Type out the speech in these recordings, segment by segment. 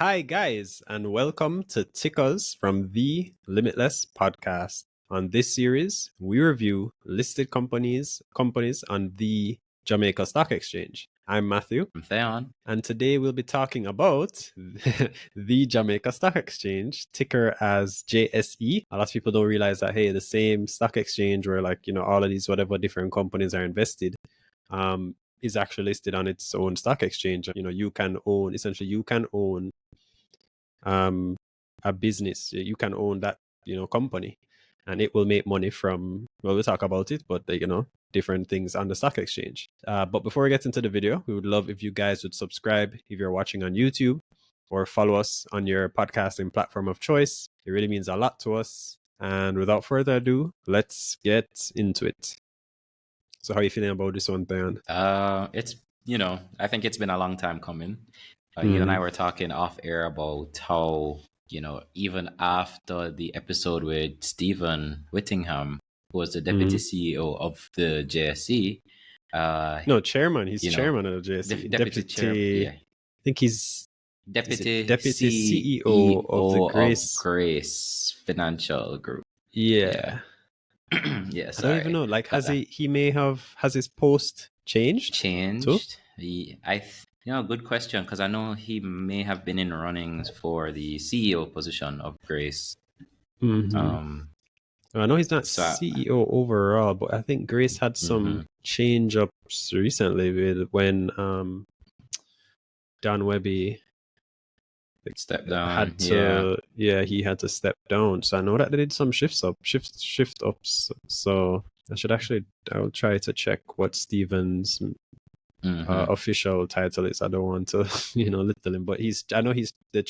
Hi, guys, and welcome to Tickers from the Limitless podcast. On this series, we review listed companies on the Jamaica Stock Exchange. I'm Matthew. I'm Thaon. And today we'll be talking about the Jamaica Stock Exchange, ticker as JSE. A lot of people don't realize that, hey, the same stock exchange where all of these whatever different companies are invested is actually listed on its own stock exchange. You can own a business. You can own that company, and it will make money from, well, we'll talk about it, but different things on the stock exchange. But before we get into the video, we would love if you guys would subscribe if you're watching on YouTube, or follow us on your podcasting platform of choice. It really means a lot to us. And without further ado, let's get into it. So how are you feeling about this one, Thaon? It's I think it's been a long time coming. You and I were talking off air about how even after the episode with Stephen Whittingham, who was the deputy CEO of the JSE. No, chairman. He's chairman of the JSE. Deputy chairman. Yeah. I think he's deputy CEO of the Grace Financial Group. Yeah. Yeah, I don't even know. Like, has his post changed? Changed. Good question, because I know he may have been in runnings for the CEO position of Grace. I know he's not CEO overall, but I think Grace had some change ups recently with when Don Webby stepped down. He had to step down. So I know that they did some shift ups. So I'll try to check what Stephen's official title is. I don't want to little him, but I know he's the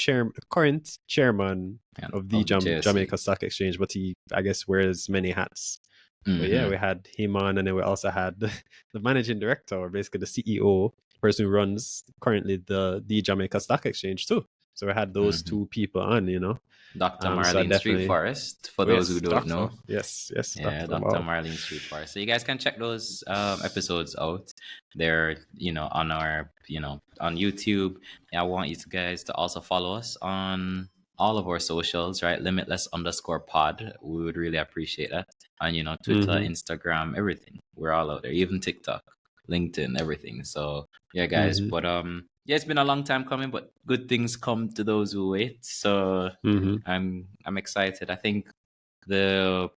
current chairman of the Jamaica Stock Exchange, but he, I guess, wears many hats. But yeah, we had him on, and then we also had the managing director, or basically the CEO, person who runs currently the Jamaica Stock Exchange too. So we had those two people on, Dr. Marlene Street Forest, for those who don't know. Yes. Yeah, Dr. Marlene Street Forest. So you guys can check those episodes out. They're, on our, on YouTube. I want you guys to also follow us on all of our socials, right? Limitless_pod. We would really appreciate that. And, Twitter, Instagram, everything. We're all out there, even TikTok, LinkedIn, everything. So yeah, guys, but yeah, it's been a long time coming, but good things come to those who wait. So I'm excited. I think the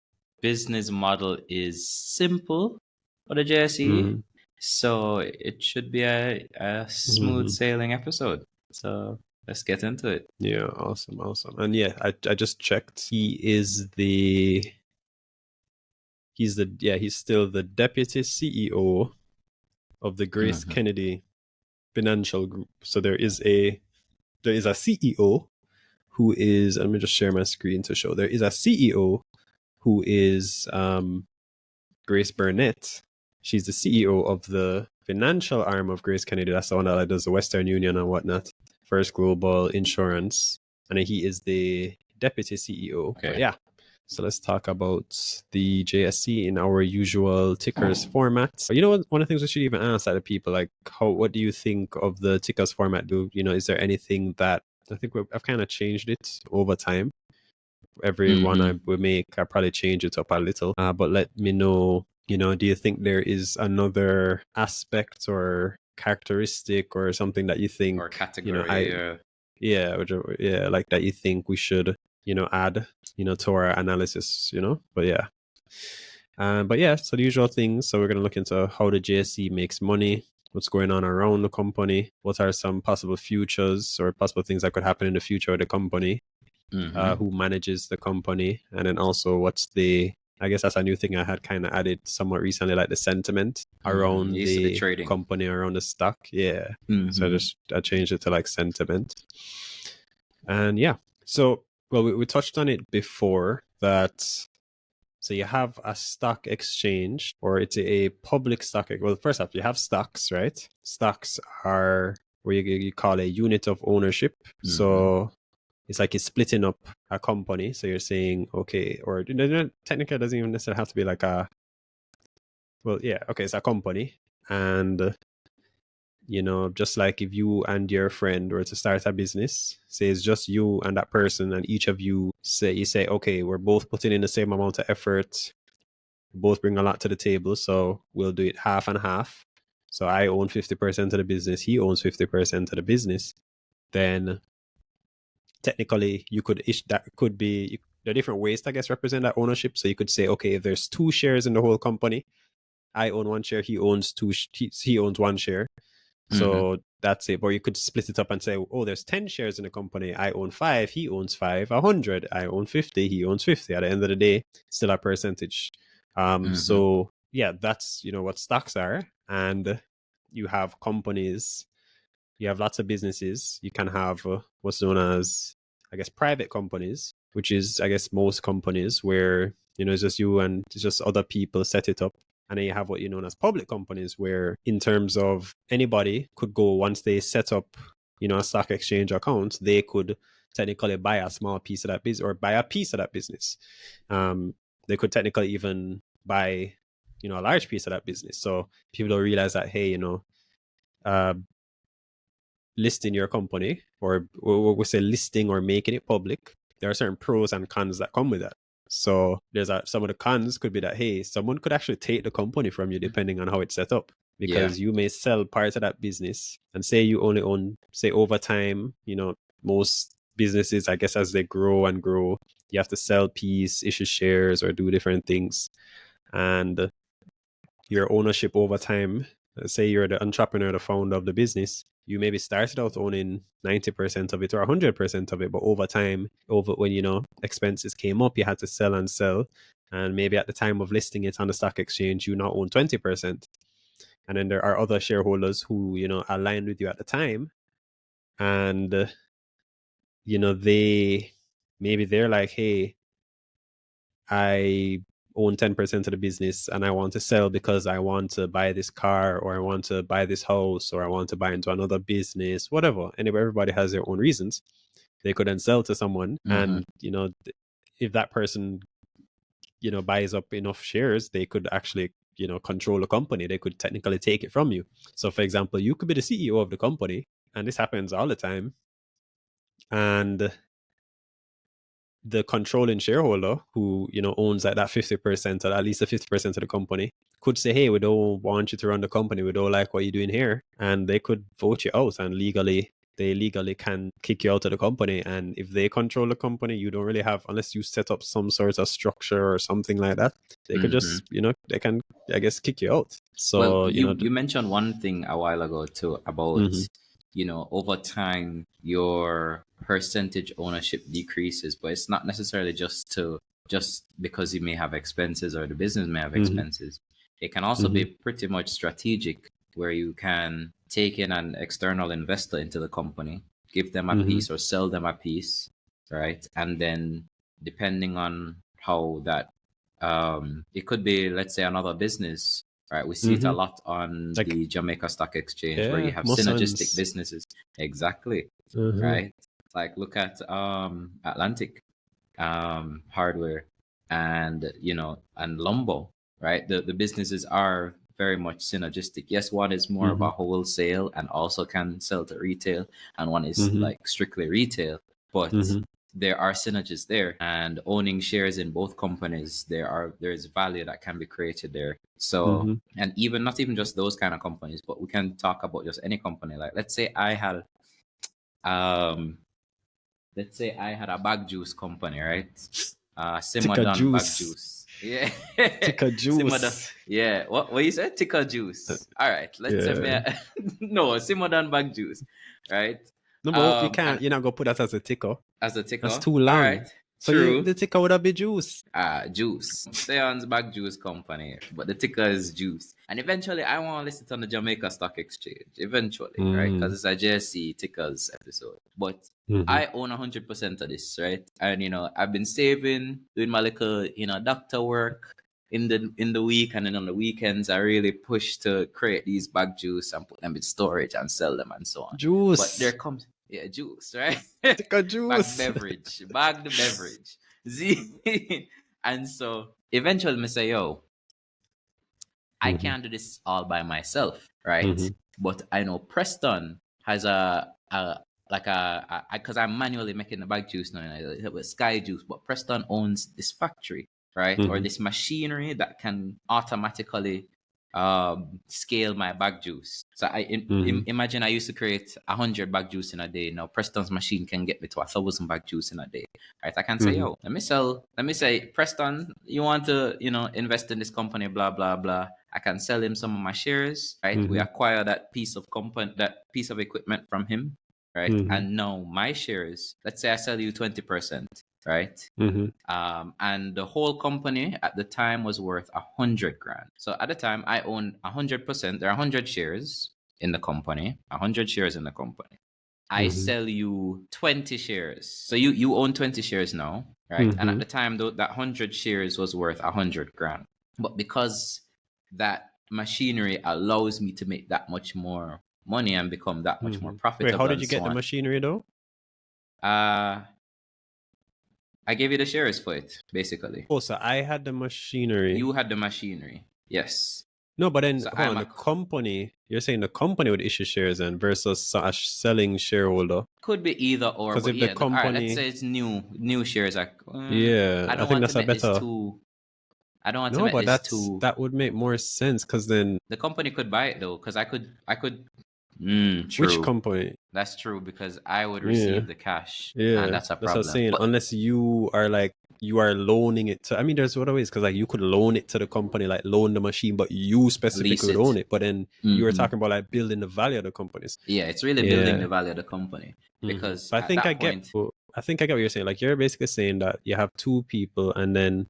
business model is simple for the JSE, so it should be a smooth sailing episode. So let's get into it. Yeah, awesome. And yeah, I just checked. He's still the deputy CEO of the Grace Kennedy Financial Group. So there is a CEO who is, let me just share my screen to show. There is a CEO who is Grace Burnett. She's the CEO of the financial arm of Grace Kennedy. That's the one that does the Western Union and whatnot, First Global Insurance, and then he is the deputy CEO. Okay. But yeah. So let's talk about the JSE in our usual tickers format. But one of the things we should even ask other people, like, what do you think of the tickers format? Is there anything that, I think I've kind of changed it over time. Every one I will make, I probably change it up a little. But let me know, do you think there is another aspect or characteristic or something that you think, or category, like that you think we should add to our analysis, but yeah. So the usual things. So we're going to look into how the JSE makes money, what's going on around the company, what are some possible futures or possible things that could happen in the future of the company, who manages the company, and then also what's I guess that's a new thing I had kind of added somewhat recently, like the sentiment around the trading company, around the stock. Yeah. So I changed it to like sentiment. And yeah, so, well, we touched on it before that. So you have a stock exchange, or it's a public stock. Well, first off, you have stocks, right? Stocks are where you call a unit of ownership. So it's like you're splitting up a company. So you're saying, okay, or technically it doesn't even necessarily have to be like it's a company, and you know, just like if you and your friend were to start a business, say it's just you and that person, and each of you say, okay, we're both putting in the same amount of effort, both bring a lot to the table, so we'll do it half and half. So I own 50% of the business, he owns 50% of the business. Then technically you could that could be, there are different ways to, I guess, represent that ownership. So you could say, okay, if there's 2 shares in the whole company, I own 1 share, he owns he owns 1 share. So that's it. But you could split it up and say, oh, there's 10 shares in the company, I own 5, he owns 5, 100, I own 50, he owns 50. At the end of the day, still a percentage. So yeah, that's, you know, what stocks are. And you have companies, you have lots of businesses. You can have what's known as, I guess, private companies, which is, I guess, most companies where, you know, it's just you and it's just other people set it up. And then you have what you know as public companies, where in terms of anybody could go, once they set up, you know, a stock exchange account, they could technically buy a small piece of that business or buy a piece of that business. They could technically even buy, you know, a large piece of that business. So people don't realize that, hey, you know, uh, listing your company, or we say listing or making it public, there are certain pros and cons that come with that. So there's some of the cons could be that, hey, someone could actually take the company from you depending on how it's set up, because you may sell parts of that business, and say you only own, say over time, you know, most businesses, I guess, as they grow and grow, you have to sell piece, issue shares, or do different things. And your ownership over time, say you're the entrepreneur, the founder of the business, you maybe started out owning 90% of it or 100% of it, but over time, over when, you know, expenses came up, you had to sell and sell. And maybe at the time of listing it on the stock exchange, you now own 20%. And then there are other shareholders who, you know, aligned with you at the time. And, you know, they're like, hey, I own 10% of the business and I want to sell because I want to buy this car, or I want to buy this house, or I want to buy into another business, whatever. Anyway, everybody has their own reasons. They could then sell to someone, and, you know, if that person, you know, buys up enough shares, they could actually, you know, control the company. They could technically take it from you. So for example, you could be the CEO of the company, and this happens all the time. And the controlling shareholder, who, you know, owns like that 50% or at least the 50% of the company, could say, hey, we don't want you to run the company, we don't like what you're doing here, and they could vote you out, and they legally can kick you out of the company. And if they control the company, you don't really have, unless you set up some sort of structure or something like that, they could just, you know, they can, I guess, kick you out. So, well, you know, you mentioned one thing a while ago too about, you know, over time your percentage ownership decreases, but it's not necessarily just because you may have expenses or the business may have expenses. It can also be pretty much strategic, where you can take in an external investor into the company, give them a piece or sell them a piece, right? And then depending on how that, it could be, let's say, another business, right? We see it a lot on like, the Jamaica Stock Exchange, where yeah, you have Mussans. synergistic businesses. Exactly. Right. Like look at Atlantic hardware, and, you know, and Lumbo, right? The businesses are very much synergistic. Yes, one is more of a wholesale and also can sell to retail, and one is like strictly retail, but there are synergies there. And owning shares in both companies, there's value that can be created there. So, and even not even just those kind of companies, but we can talk about just any company. Like let's say I had a bag juice company, right? Ticker Simadan bag juice. juice. Yeah. Ticker Simadan. juice. Yeah. What you said? Ticker juice. All right. Let's say Yeah. no, Simadan bag juice. Right? No, but you And can't. You're not gonna put that as a ticker. as a That's ticker. too All long. right. So True. the ticker would have been juice. Juice. Thaon's bag juice company, but the ticker is juice. And eventually, I want to list it on the Jamaica Stock Exchange. Eventually, right? Because it's a JSE tickers episode. But I own 100% of this, right? And, you know, I've been saving, doing my little, you know, doctor work in the week, and then on the weekends, I really push to create these bag juice and put them in storage and sell them and so on. Juice. But there comes juice, right? Ticker juice. Bag the beverage. See? And so eventually I say, yo, I can't do this all by myself, right? But I know Preston has because I'm manually making the bag juice now, and I with Sky Juice, but Preston owns this factory, right, or this machinery that can automatically scale my bag juice. So imagine I used to create 100 bag juice in a day. Now Preston's machine can get me to 1,000 bag juice in a day. Right? I can say, yo, let me say, Preston, you want to, invest in this company, blah, blah, blah. I can sell him some of my shares, right? We acquire that piece of equipment from him, right? And now my shares, let's say I sell you 20%, right? And the whole company at the time was worth 100 grand. So at the time I owned 100%. There are 100 shares in the company. 100 shares in the company. I sell you 20 shares. So you own 20 shares now, right? And at the time, though, that 100 shares was worth 100 grand. But because that machinery allows me to make that much more money and become that much more profitable. Wait, how did you get the machinery though? I gave you the shares for it, basically. Oh, so I had the machinery. You had the machinery. Yes. No, but then the company, you're saying the company would issue shares and versus a selling shareholder. Could be either or. Because if the company, all right, let's say it's new shares. I think that's a better. I don't want to make this too. That would make more sense because then the company could buy it though, because I could. True. Which company? That's true, because I would receive the cash. Yeah, and that's a problem. That's what I'm saying. Unless you are loaning it to. I mean, there's other ways because you could loan it to the company, like loan the machine, but you specifically would own it. But then you were talking about like building the value of the companies. Yeah, it's really building the value of the company because I think I get what you're saying. Like you're basically saying that you have two people, and then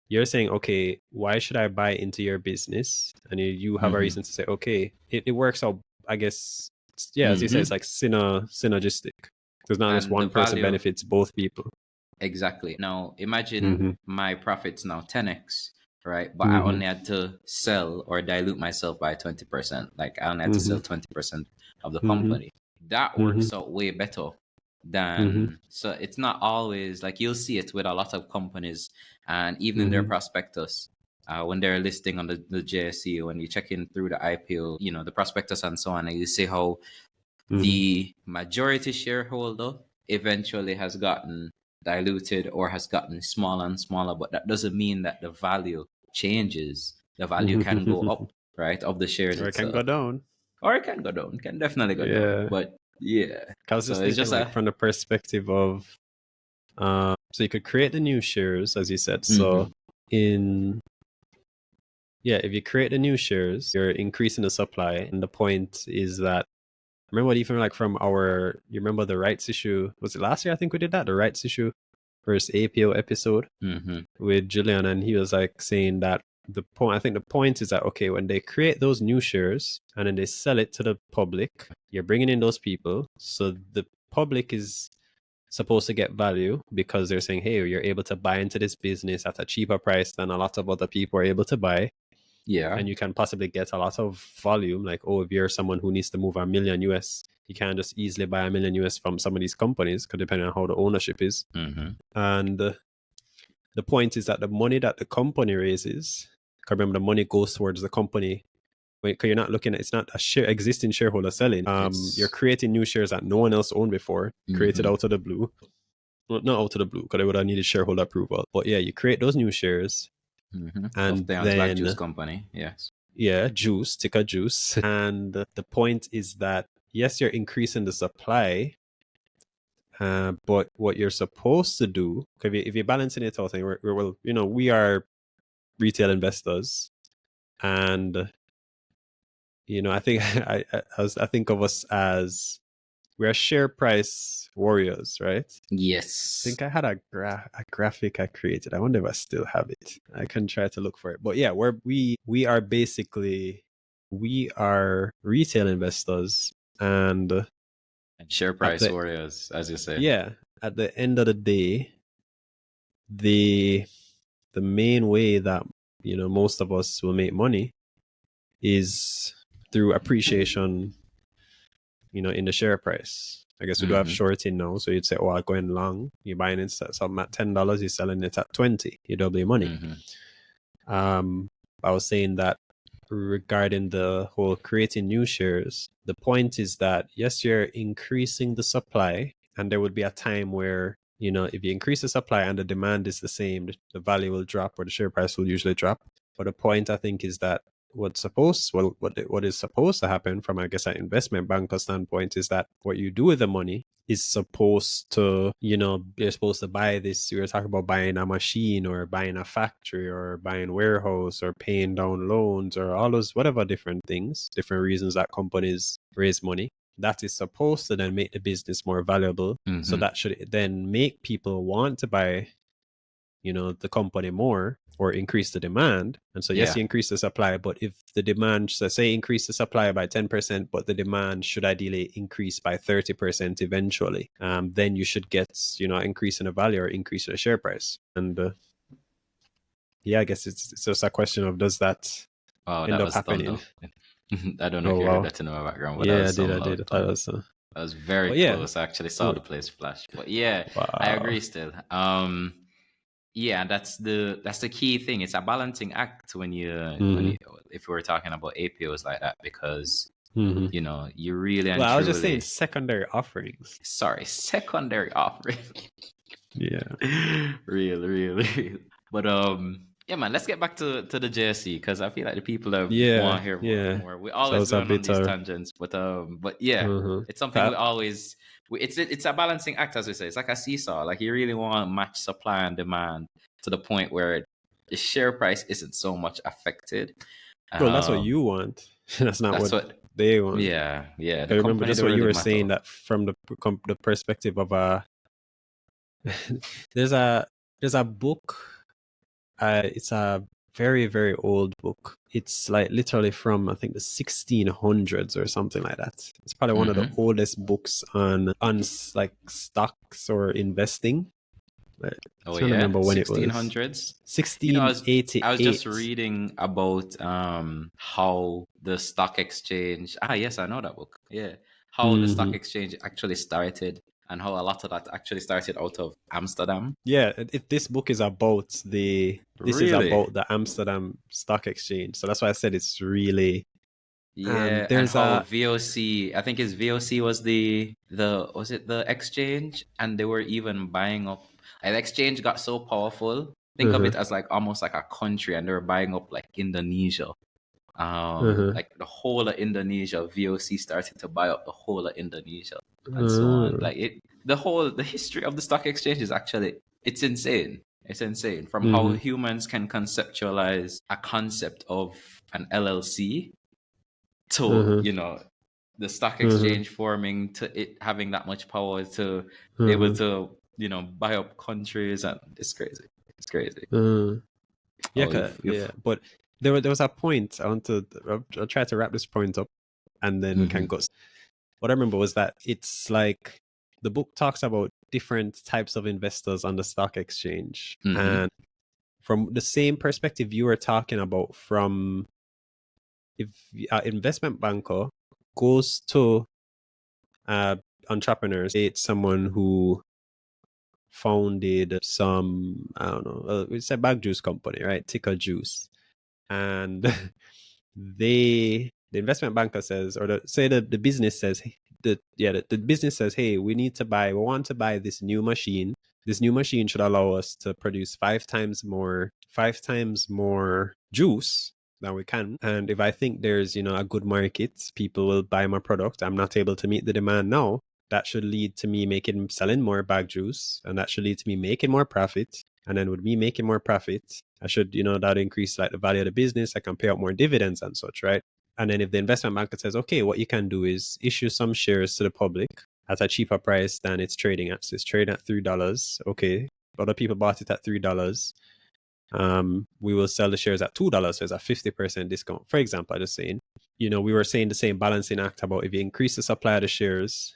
you're saying, okay, why should I buy into your business? And you have a reason to say, okay, it works out. I guess, as you say, it's like synergistic. There's not just one person benefits both people. Exactly. Now, imagine my profits now 10x, right? But I only had to sell or dilute myself by 20%. Like I only had to sell 20% of the company. That works out way better than, so it's not always, like you'll see it with a lot of companies and even in their prospectus. When they're listing on the JSE, when you check in through the IPO, the prospectus and so on, and you see how the majority shareholder eventually has gotten diluted or has gotten smaller and smaller, but that doesn't mean that the value changes. The value can go up, right, of the shares. Or it can go down. Or it can go down. It can definitely go down. But yeah. I was just thinking from the perspective of, so you could create the new shares, as you said. So if you create the new shares, you're increasing the supply. And the point is that, remember even like from you remember the rights issue, was it last year? I think we did that, the rights issue first APO episode with Julian. And he was like saying that the point is that, okay, when they create those new shares and then they sell it to the public, you're bringing in those people. So the public is supposed to get value because they're saying, hey, you're able to buy into this business at a cheaper price than a lot of other people are able to buy. Yeah. And you can possibly get a lot of volume. Like, if you're someone who needs to move $1 million US, you can't just easily buy $1 million US from some of these companies, because depending on how the ownership is. And the point is that the money that the company raises, because remember, the money goes towards the company. Because you're not looking at, it's not a existing shareholder selling. You're creating new shares that no one else owned before, created out of the blue. Well, not out of the blue, because they would have needed shareholder approval. But yeah, you create those new shares. And then juice company, yes, juice, ticker juice. And the point is that yes, you're increasing the supply, but what you're supposed to do, if you're balancing it out, we are retail investors, and I think I think of us as we're share price warriors, right? Yes. I think I had a graphic I created. I wonder if I still have it. I can try to look for it. But yeah, we are basically, we are retail investors and share price warriors, as you say. Yeah. At the end of the day, the main way that most of us will make money is through appreciation in the share price. I guess we do have shorting now. So you'd say, I'm going long. You're buying it something at $10, you're selling it at $20. You double your money. I was saying that regarding the whole creating new shares, the point is that yes, you're increasing the supply, and there would be a time where, you know, if you increase the supply and the demand is the same, the value will drop, or the share price will usually drop. But the point, I think, is that what is supposed to happen from, I guess, an investment banker standpoint is that what you do with the money is supposed to, you know, you're supposed to buy this. You're talking about buying a machine or buying a factory or buying warehouse or paying down loans or all those whatever different things, different reasons that companies raise money. That is supposed to then make the business more valuable. So that should then make people want to buy, you know, the company more or increase the demand. And so yes, you increase the supply, but if the demand, so say increase the supply by 10%, but the demand should ideally increase by 30% eventually, then you should get, you know, increase in the value or increase in the share price. And yeah, I guess it's just a question of, does that end up happening? I don't know if you heard that in my background, but yeah, that was I did. That was very close. I actually saw the place flash. But yeah, wow. I agree still. Yeah, that's the key thing. It's a balancing act when you if we're talking about IPOs like that, because you know, you really and well, truly, I was just saying secondary offerings. Sorry, secondary offering. Yeah. real. But yeah, man, let's get back to the JSE, because I feel like the people that want to hear more. We always go on these tangents, but yeah, it's something we always. It's a balancing act, as we say. It's like a seesaw. Like, you really want to match supply and demand to the point where the share price isn't so much affected. Well, that's what you want. That's not what they want. Yeah. I remember just what you were saying, that from the perspective of there's a book. It's a very, very old book. It's like literally from, I think, the 1600s or something like that. It's probably one of the oldest books on like stocks or investing. I can't remember when 1600s? it was. 1688. I was just reading about how the stock exchange. Yes, I know that book. Yeah, how the stock exchange actually started, and how a lot of that actually started out of Amsterdam. Yeah, this book is about is about the Amsterdam Stock Exchange. So that's why I said it's really. Yeah, and how VOC, I think his VOC was was it the exchange, and they were even buying up. And the exchange got so powerful. Think of it as like almost like a country, and they were buying up like Indonesia. Like the whole of Indonesia, VOC started to buy up the whole of Indonesia, and so on. Like the history of the stock exchange is actually, it's insane. It's insane from how humans can conceptualize a concept of an LLC to you know, the stock exchange forming, to it having that much power to be able to, you know, buy up countries, and it's crazy. Yeah, but there was a point I want to. I'll try to wrap this point up, and then we can go. What I remember was that it's like the book talks about different types of investors on the stock exchange, and from the same perspective you were talking about, from if an investment banker goes to entrepreneurs, it's someone who founded some, I don't know, it's a bag juice company, right? Ticker Juice. And the investment banker says, or the business says, the business says, hey, we want to buy this new machine. This new machine should allow us to produce 5 times more juice than we can. And if I think there's, you know, a good market, people will buy my product. I'm not able to meet the demand now. That should lead to me selling more bag juice, and that should lead to me making more profit. And then with me making more profit, I should, you know, that increase like the value of the business. I can pay out more dividends and such, right? And then if the investment banker says, okay, what you can do is issue some shares to the public at a cheaper price than it's trading at. So it's trading at $3. Okay, other people bought it at $3. We will sell the shares at $2, so it's a 50% discount. For example, I'm just saying, you know, we were saying the same balancing act about if you increase the supply of the shares,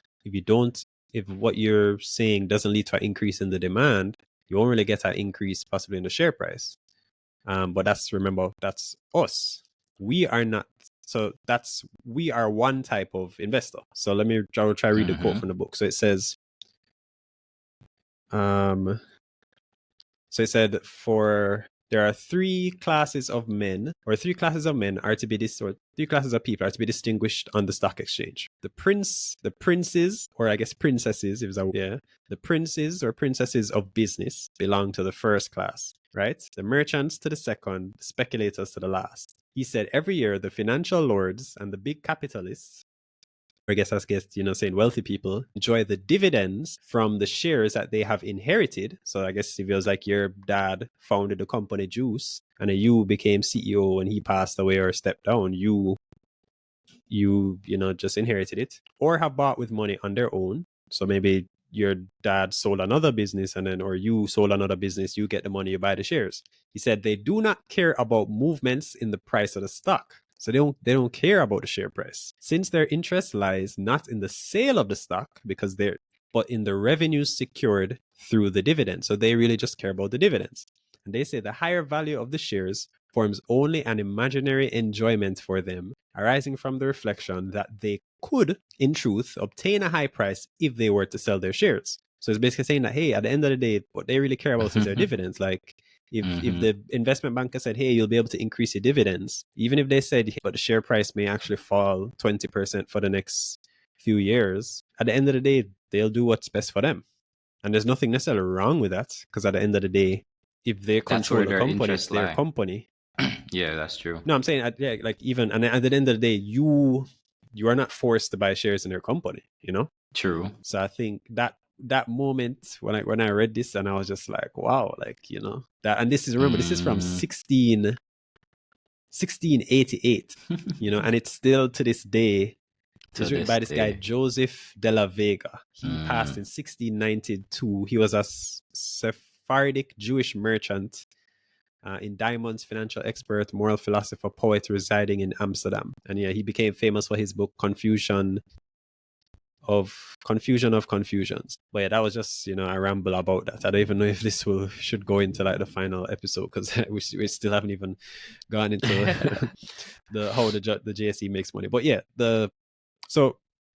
if what you're saying doesn't lead to an increase in the demand, you won't really get an increase possibly in the share price. But remember, that's us. We are not. So we are one type of investor. So let me try to read the quote from the book. So it says, so it said, for there are three classes of men, or three classes of men are to be or three classes of people are to be distinguished on the stock exchange. The princes, or I guess princesses, if that, yeah, the princes or princesses of business belong to the first class, right? The merchants to the second, the speculators to the last. He said every year the financial lords and the big capitalists, I guess saying wealthy people, enjoy the dividends from the shares that they have inherited. So I guess if it was like your dad founded the company Juice and you became CEO when he passed away or stepped down, you just inherited it, or have bought with money on their own. So maybe your dad sold another business or you sold another business, you get the money, you buy the shares. He said they do not care about movements in the price of the stock. So they don't care about the share price, since their interest lies not in the sale of the stock but in the revenues secured through the dividend. So they really just care about the dividends. And they say the higher value of the shares forms only an imaginary enjoyment for them, arising from the reflection that they could, in truth, obtain a high price if they were to sell their shares. So it's basically saying that, hey, at the end of the day, what they really care about is their dividends. Like, if the investment banker said, hey, you'll be able to increase your dividends, even if they said, but the share price may actually fall 20% for the next few years, at the end of the day, they'll do what's best for them. And there's nothing necessarily wrong with that, because at the end of the day, if they control the company, it's their company. Yeah, that's true. No, I'm saying, even, and at the end of the day, you are not forced to buy shares in their company, True. So I think that moment when I read this, and I was just like, wow, that, and this is, remember, this is from 1688, and it's still to this day. It's written by this guy Joseph de la Vega. He passed in 1692. He was a Sephardic Jewish merchant, in diamonds, financial expert, moral philosopher, poet residing in Amsterdam. And yeah, he became famous for his book Confusion of Confusions. But yeah, that was just, I ramble about that. I don't even know if this should go into like the final episode, because we still haven't even gone into how the JSE makes money. But yeah, was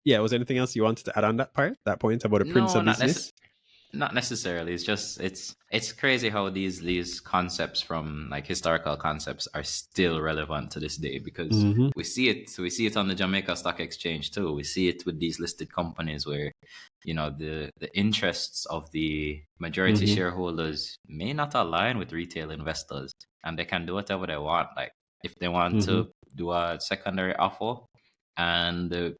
there anything else you wanted to add on that point about the Prince of Business? Not necessarily. It's just it's crazy how these concepts from like historical concepts are still relevant to this day, because we see it on the Jamaica Stock Exchange too. We see it with these listed companies where the interests of the majority shareholders may not align with retail investors, and they can do whatever they want. Like if they want to do a secondary offer and the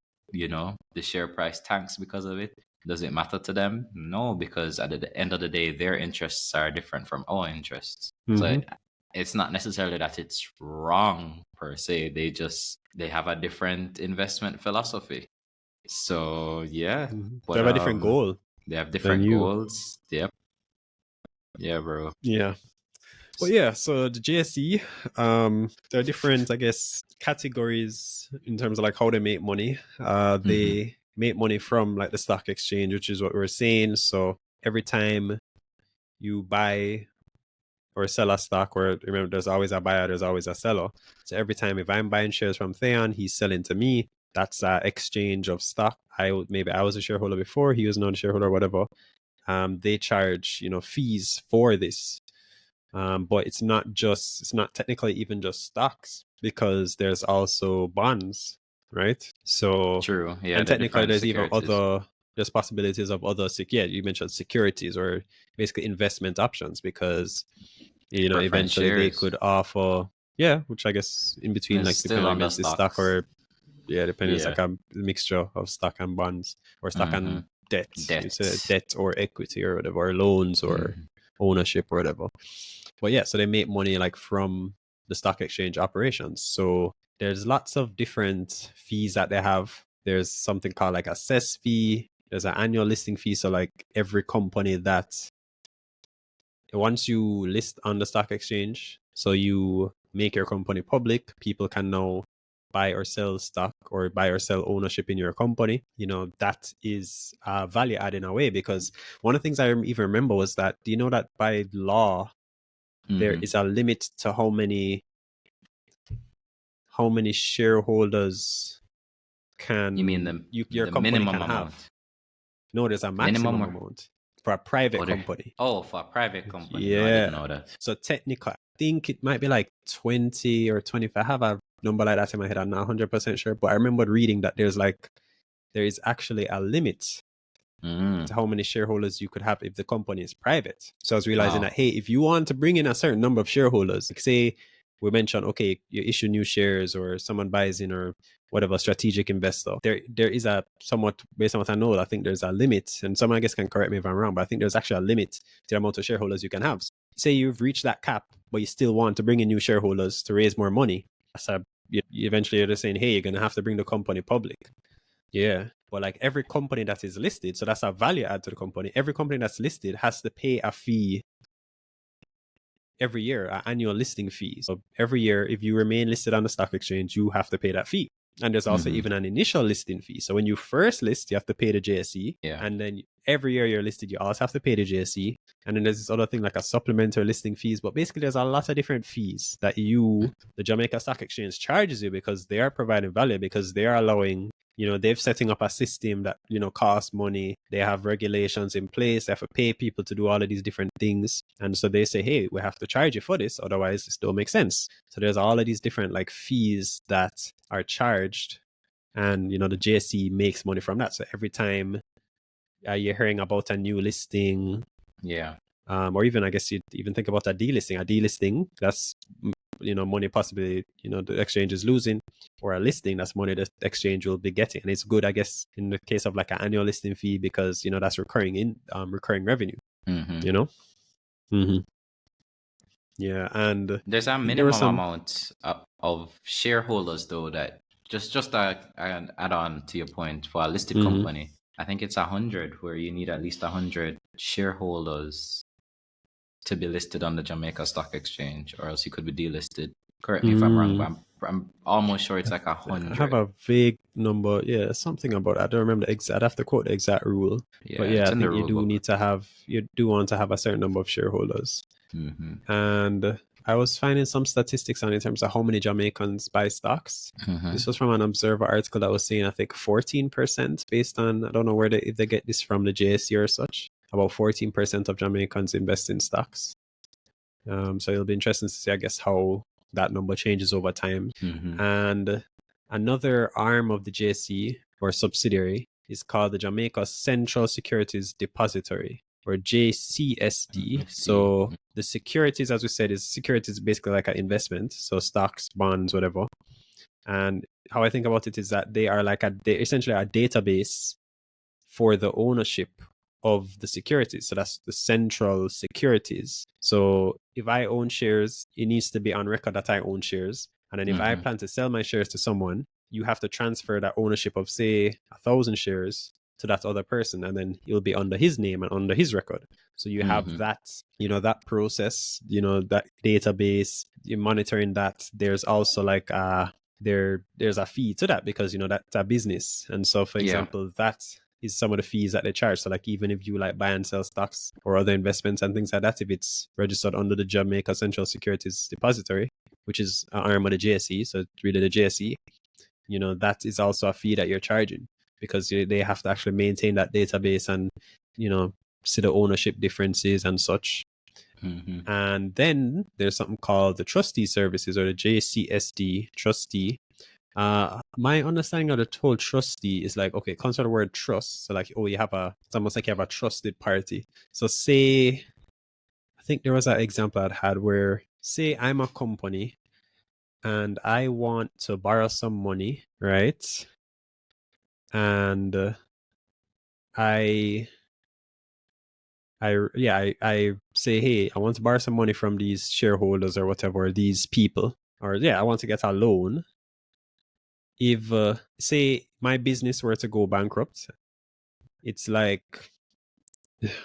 share price tanks because of it, does it matter to them? No, because at the end of the day, their interests are different from our interests. So it's not necessarily that it's wrong per se. They have a different investment philosophy. So yeah, but they have a different goal. They have different goals. Yep. Yeah, bro. Yeah. But yeah, so the JSE, there are different, I guess, categories in terms of like how they make money. They make money from like the stock exchange, which is what we're saying. So every time you buy or sell a stock, or remember, there's always a buyer, there's always a seller. So every time, if I'm buying shares from Thaon, he's selling to me. That's an exchange of stock. Maybe I was a shareholder before, he was not a shareholder, or whatever. They charge, fees for this. But it's not technically even just stocks, because there's also bonds, right? So true. Yeah, and technically there's even there's possibilities of other you mentioned securities, or basically investment options, because eventually they could offer, which I guess in between, like depending on the stock, or depending, it's like a mixture of stock and bonds, or stock and debt. Debt or equity or whatever, or loans or ownership or whatever. But yeah, so they make money like from the stock exchange operations. So there's lots of different fees that they have. There's something called like a cess fee. There's an annual listing fee. So like every company that, once you list on the stock exchange, so you make your company public, people can now buy or sell stock, or buy or sell ownership in your company. That is value add in a way, because one of the things I even remember was that, do you know that by law, there is a limit to how many shareholders can your company minimum can amount have? No, there's a maximum amount for a private company. Oh, for a private company. Yeah. No, I didn't know that. So technically, think it might be like 20 or 25. I have a number like that in my head. I'm not 100% sure, but I remember reading that there is actually a limit to how many shareholders you could have if the company is private. So I was realizing that, hey, if you want to bring in a certain number of shareholders, like say we mentioned, okay, you issue new shares or someone buys in or whatever, strategic investor, there is a somewhat, based on what I know, I think there's a limit, and someone I guess can correct me if I'm wrong, but I think there's actually a limit to the amount of shareholders you can have. Say you've reached that cap, but you still want to bring in new shareholders to raise more money. So eventually you're just saying, hey, you're going to have to bring the company public. Yeah. But like every company that is listed, so that's a value add to the company. Every company that's listed has to pay a fee every year, an annual listing fee. So every year, if you remain listed on the stock exchange, you have to pay that fee. And there's also even an initial listing fee. So when you first list, you have to pay the JSE. Yeah. And then every year you're listed, you also have to pay the JSE. And then there's this other thing like a supplementary listing fees. But basically, there's a lot of different fees that the Jamaica Stock Exchange charges you because they are providing value, because they are allowing, they're setting up a system that, costs money. They have regulations in place. They have to pay people to do all of these different things. And so they say, hey, we have to charge you for this. Otherwise, this don't make sense. So there's all of these different like fees that are charged. And, the JSE makes money from that. So every time you're hearing about a new listing, or even, I guess you'd even think about a delisting, that's, money possibly, the exchange is losing, or a listing, that's money the exchange will be getting. And it's good, I guess, in the case of like an annual listing fee, because, that's recurring revenue, Yeah. And there's a minimum amount of shareholders though, that just to add on to your point, for a listed company, I think it's 100, where you need at least 100 shareholders to be listed on the Jamaica Stock Exchange, or else you could be delisted. Correct me if I'm wrong, but I'm almost sure it's like 100. I have a vague number. Yeah, something about it. I don't remember the exact. I'd have to quote the exact rule. But yeah, I think you do want to have a certain number of shareholders. And I was finding some statistics on in terms of how many Jamaicans buy stocks. This was from an Observer article that was saying, I think 14%, based on, I don't know if they get this from the JSE or such. About 14% of Jamaicans invest in stocks. So it'll be interesting to see, I guess, how that number changes over time. And another arm of the JSE, or subsidiary, is called the Jamaica Central Securities Depository, or JCSD. So the securities, as we said, securities basically like an investment, so stocks, bonds, whatever. And how I think about it is that they are like essentially a database for the ownership of the securities. So that's the central securities. So if I own shares, it needs to be on record that I own shares. And then if I plan to sell my shares to someone, you have to transfer that ownership of, say, 1,000 shares to that other person, and then it'll be under his name and under his record. So you have that, that process, that database, you're monitoring that. There's also like there's a fee to that, because that's a business. And so, for example, that is some of the fees that they charge. So like, even if you like buy and sell stocks or other investments and things like that, if it's registered under the Jamaica Central Securities Depository, which is an arm of the JSE, so it's really the JSE, that is also a fee that you're charging, because they have to actually maintain that database and, see the ownership differences and such. And then there's something called the trustee services, or the JCSD trustee. My understanding of the whole trustee is like, okay, consider the word trust. So like, it's almost like you have a trusted party. So say, I think there was an example I'd had where, say I'm a company and I want to borrow some money, right? And I say, hey, I want to borrow some money from these shareholders or whatever, these people, or I want to get a loan. If say my business were to go bankrupt, it's like,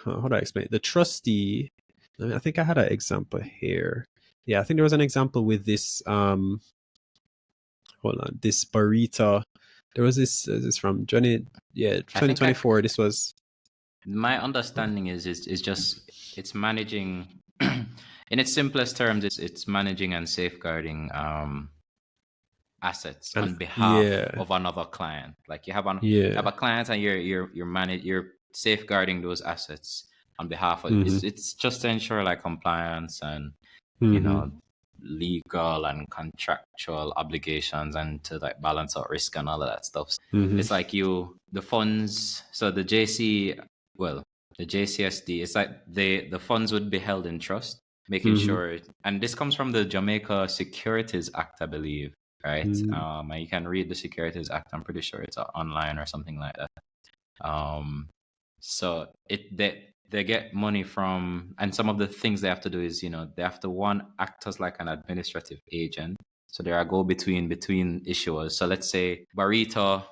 how do I explain it? The trustee, I think I had an example here. Yeah, I think there was an example with this this burrito. There was this from Johnny, 2024. This was, my understanding is just, it's managing in its simplest terms, it's managing and safeguarding assets on behalf of another client. Like you have a client and you're safeguarding those assets on behalf of it's just to ensure like compliance and legal and contractual obligations and to like balance out risk and all of that stuff. Mm-hmm. It's like the funds, so the JC, well, the JCSD, it's like the funds would be held in trust, making sure, and this comes from the Jamaica Securities Act, I believe, right? And you can read the Securities Act. I'm pretty sure it's online or something like that. So they get money from, and some of the things they have to do is, they have to act as like an administrative agent. So there are go between issuers. So let's say Barita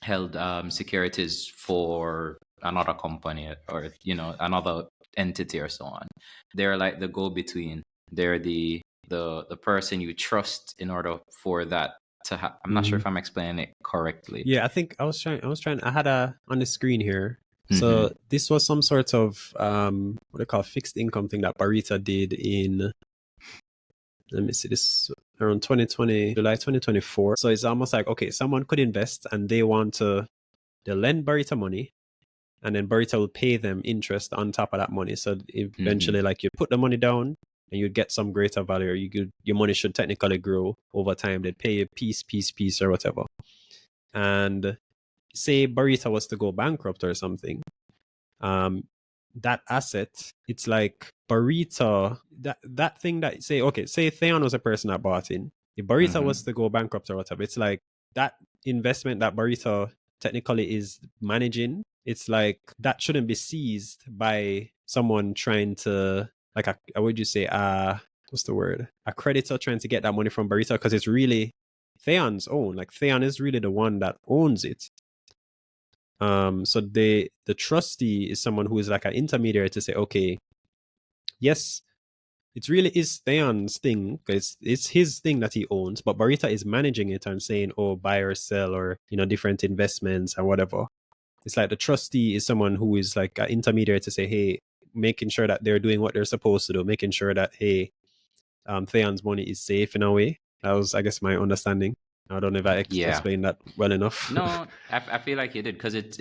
held securities for another company or another entity or so on. They're like the go between. They're the person you trust in order for that to happen. I'm not sure if I'm explaining it correctly. Yeah, I think I had on the screen here. So this was some sort of what they call fixed income thing that Barita did in, let me see, this around July 2024. So it's almost like, okay, someone could invest and they lend Barita money, and then Barita will pay them interest on top of that money. So eventually, like, you put the money down and you'd get some greater value, or your money should technically grow over time. They'd pay you piece or whatever. And say Barita was to go bankrupt or something, that asset, it's like Barita, that thing that say Thaon was a person that bought in. If Barita was to go bankrupt or whatever, it's like that investment that Barita technically is managing, it's like that shouldn't be seized by someone trying to, like, how would you say, what's the word? A creditor trying to get that money from Barita, because it's really Thaon's own. Like, Thaon is really the one that owns it. So the trustee is someone who is like an intermediary to say, okay, yes, it really is Thaon's thing, because it's his thing that he owns, but Barita is managing it and saying, oh, buy or sell, or different investments and whatever. It's like the trustee is someone who is like an intermediary to say, hey, making sure that they're doing what they're supposed to do, making sure that, hey, Thaon's money is safe in a way. That was, I guess, my understanding. I don't know if I explained that well enough. No, I feel like you did, because it's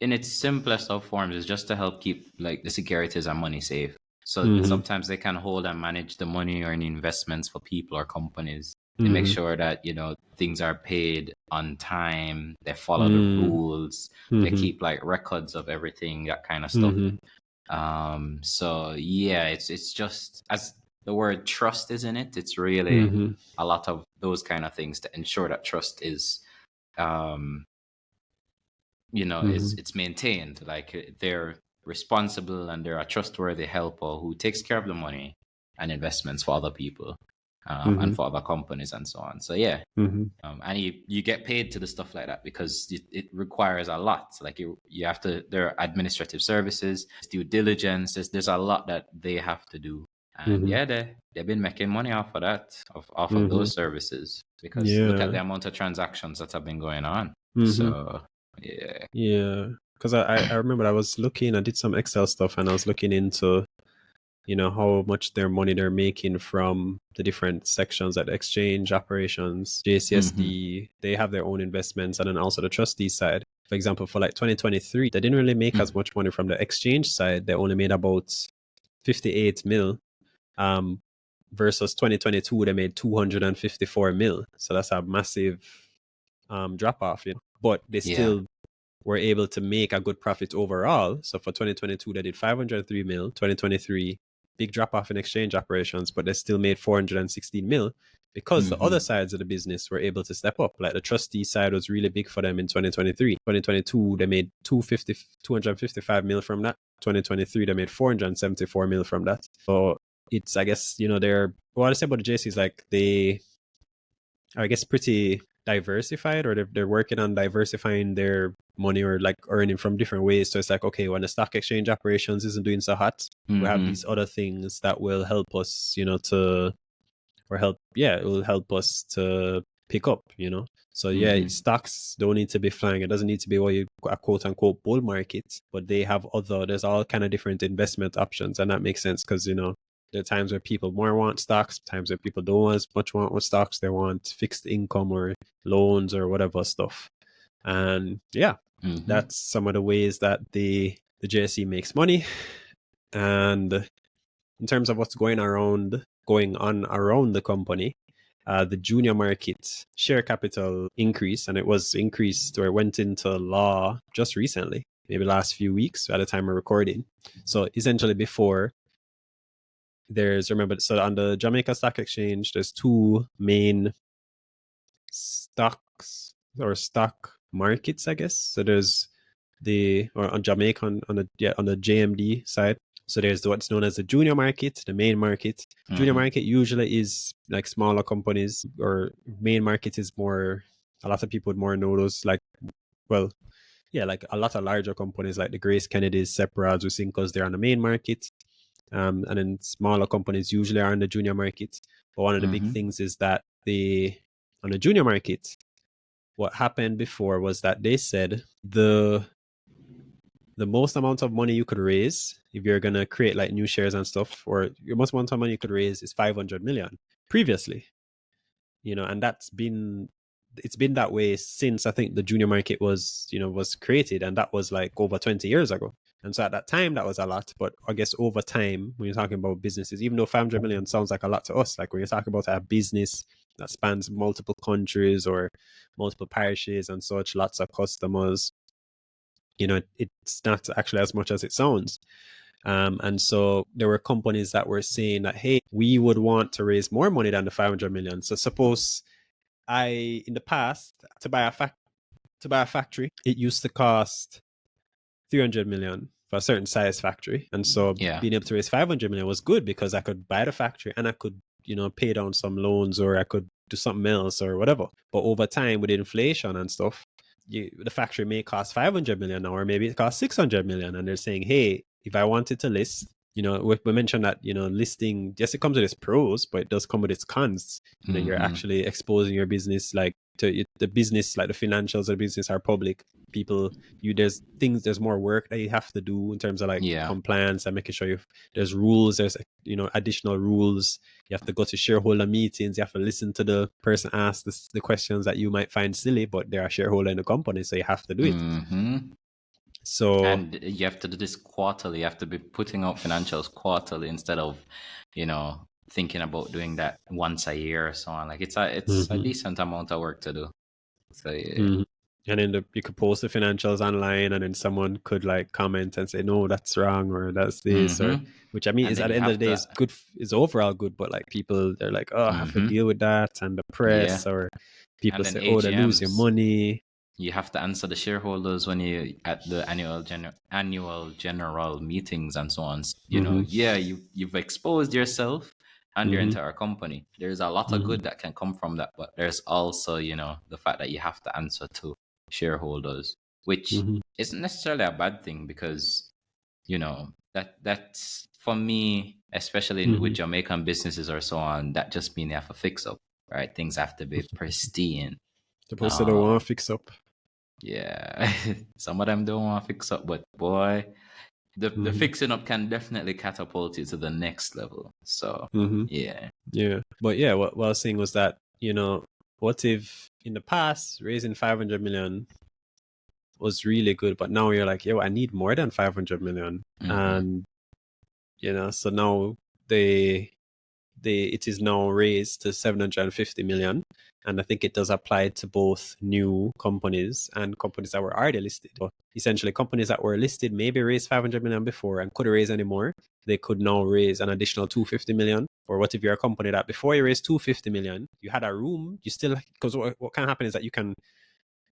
in its simplest of forms is just to help keep like the securities and money safe. So sometimes they can hold and manage the money or any investments for people or companies. They make sure that things are paid on time. They follow the rules. They keep like records of everything, that kind of stuff. So yeah, it's just, as the word trust is in it, it's really a lot of those kind of things to ensure that trust is it's maintained. Like, they're responsible and they're a trustworthy helper who takes care of the money and investments for other people and for other companies and so on. So yeah, and you get paid to the stuff like that because it requires a lot. Like, you have to, there are administrative services, due diligence, there's a lot that they have to do. And yeah, they've been making money off of that, off of those services, because look at the amount of transactions that have been going on. So yeah, because I remember I did some Excel stuff, and I was looking into how much their money they're making from the different sections at exchange operations, JCSD. They have their own investments, and then also the trustee side. For example, for like 2023, they didn't really make as much money from the exchange side. They only made about 58 mil. Versus 2022, they made 254 mil. So that's a massive drop off, but they still were able to make a good profit overall. So for 2022, they did 503 mil. 2023, big drop off in exchange operations, but they still made 416 mil because the other sides of the business were able to step up. Like the trustee side was really big for them in 2023. 2022, they made 255 mil from that. 2023, they made 474 mil from that. So it's, I guess, what I say about the JC is like they are, I guess, pretty diversified, or they're working on diversifying their money, or like earning from different ways. So it's like, okay, when the stock exchange operations isn't doing so hot, we have these other things that will help us, it will help us to pick up, So yeah, stocks don't need to be flying. It doesn't need to be a quote unquote bull market, but there's all kind of different investment options, and that makes sense because, there are times where people more want stocks, times where people don't as much want stocks. They want fixed income or loans or whatever stuff. And yeah, that's some of the ways that the JSE makes money. And in terms of what's going on around the company, the junior market share capital increased, and it was increased or went into law just recently, maybe last few weeks at the time of recording. So essentially before, so on the Jamaica Stock Exchange, there's two main stocks or stock markets, I guess. So there's on Jamaica on the JMD side. So there's what's known as the junior market, the main market. Junior market usually is like smaller companies, or main market is more, a lot of people would more know those, like, well, yeah, like a lot of larger companies like the Grace Kennedys, Separads, Usincos, they're on the main market. And then smaller companies usually are in the junior market. But one of the big things is that on the junior market, what happened before was that they said the most amount of money you could raise if you're going to create like new shares and stuff, or your most amount of money you could raise is 500 million previously, and it's been that way since I think the junior market was created, and that was like over 20 years ago. And so at that time that was a lot, but I guess over time, when you're talking about businesses, even though 500 million sounds like a lot to us, like when you're talking about a business that spans multiple countries or multiple parishes and such, lots of customers, it's not actually as much as it sounds. And so there were companies that were saying that, hey, we would want to raise more money than the 500 million. So suppose in the past, to buy a factory, it used to cost 300 million for a certain size factory. And so being able to raise 500 million was good, because I could buy the factory and I could, pay down some loans, or I could do something else or whatever. But over time, with inflation and stuff, the factory may cost 500 million now, or maybe it costs 600 million. And they're saying, hey, if I wanted to list, we mentioned that, listing, yes, it comes with its pros, but it does come with its cons. You're actually exposing your business, like, to the business, like the financials of the business are public. People, there's more work that you have to do in terms of like compliance and making sure there's rules, there's additional rules. You have to go to shareholder meetings. You have to listen to the person ask the questions that you might find silly, but they're a shareholder in the company, so you have to do it. So, and you have to do this quarterly. You have to be putting out financials quarterly instead of, thinking about doing that once a year or so on. Like it's a decent amount of work to do. So yeah. And then you could post the financials online, and then someone could like comment and say, no, that's wrong, or that's this, or which, I mean, is at the end of the day is good, is overall good, but like people, they're like, oh, I have to deal with that, and the press, or people say, oh, they lose your money. You have to answer the shareholders when you at the annual general meetings and so on. You've exposed yourself and your entire company. There's a lot of good that can come from that, but there's also, the fact that you have to answer to shareholders, which isn't necessarily a bad thing, because that's for me, especially with Jamaican businesses or so on, that just means they have to fix up, right? Things have to be pristine. Suppose they don't want to fix up. Yeah, some of them don't want to fix up, but boy, the fixing up can definitely catapult you to the next level. So yeah. But yeah, what I was saying was that, what if in the past raising 500 million was really good, but now you're like, yo, I need more than 500 million, and so now it is now raised to 750 million. And I think it does apply to both new companies and companies that were already listed. But essentially, companies that were listed maybe raised 500 million before and couldn't raise any more. They could now raise an additional 250 million. Or what if you're a company that before you raised 250 million, you had a room, you still, because what can happen is that you can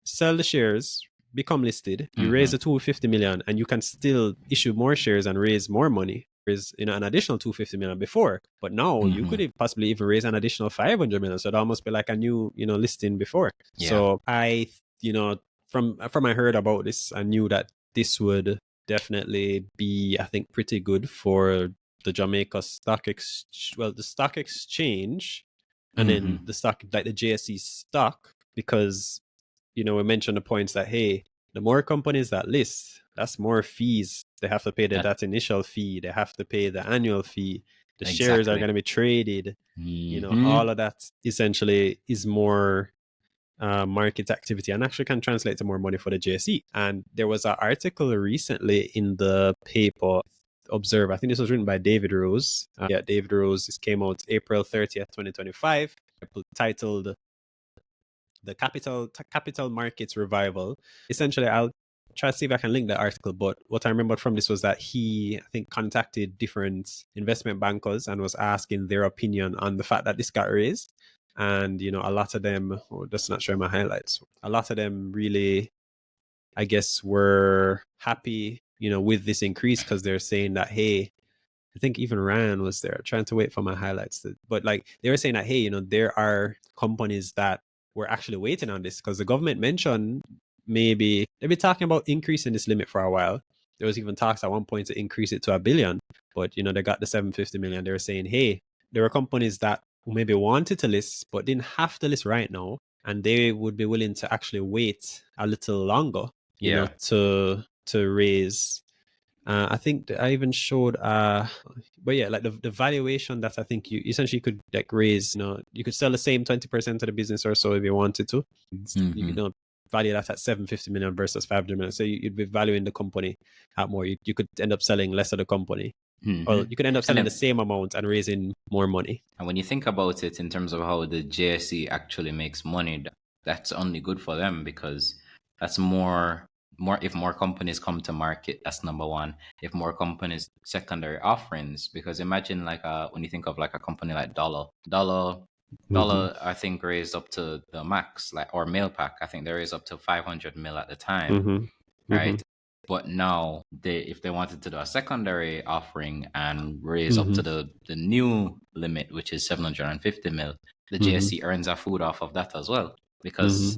sell the shares, become listed, you raise the 250 million, and you can still issue more shares and raise more money. Raise an additional 250 million before, but now you could possibly even raise an additional 500 million. So it almost be like a new listing before. So I from I heard about this, I knew that this would definitely be, I think, pretty good for the Jamaica Stock Exchange, the Stock Exchange, and then the stock, like the JSE stock, because we mentioned the points that, hey, the more companies that list, that's more fees. They have to pay that initial fee. They have to pay the annual fee. The shares are going to be traded. All of that essentially is more market activity, and actually can translate to more money for the JSE. And there was an article recently in the paper, observe. I think this was written by David Rose. David Rose. This came out April 30th, 2025. Titled "The Capital Markets Revival." Essentially, I'll try to see if I can link the article. But what I remembered from this was that he, I think, contacted different investment bankers and was asking their opinion on the fact that this got raised. And a lot of them, just not showing my highlights. A lot of them really, I guess, were happy, with this increase because they're saying that, hey, I think even Ryan was there trying to wait for my highlights. But like they were saying that, hey, there are companies that were actually waiting on this because the government mentioned maybe they've been talking about increasing this limit for a while. There was even talks at one point to increase it to $1 billion, but they got the 750 million. They were saying, hey, there are companies that maybe wanted to list but didn't have to list right now, and they would be willing to actually wait a little longer, to raise. I think I even showed, but yeah, like the valuation that I think you essentially could like raise, you could sell the same 20% of the business or so if you wanted to. You could value that at 750 million versus 500 million. So you'd be valuing the company at more. You could end up selling less of the company. Well, you could end up selling the same amount and raising more money. And when you think about it in terms of how the JSE actually makes money, that's only good for them because that's more if more companies come to market, that's number one. If more companies secondary offerings, because imagine like when you think of like a company like Dollar, I think raised up to the max, like, or Mailpack, I think they raised up to 500 mil at the time, right? But now if they wanted to do a secondary offering and raise up to the new limit, which is 750 mil, the JSE earns a food off of that as well, because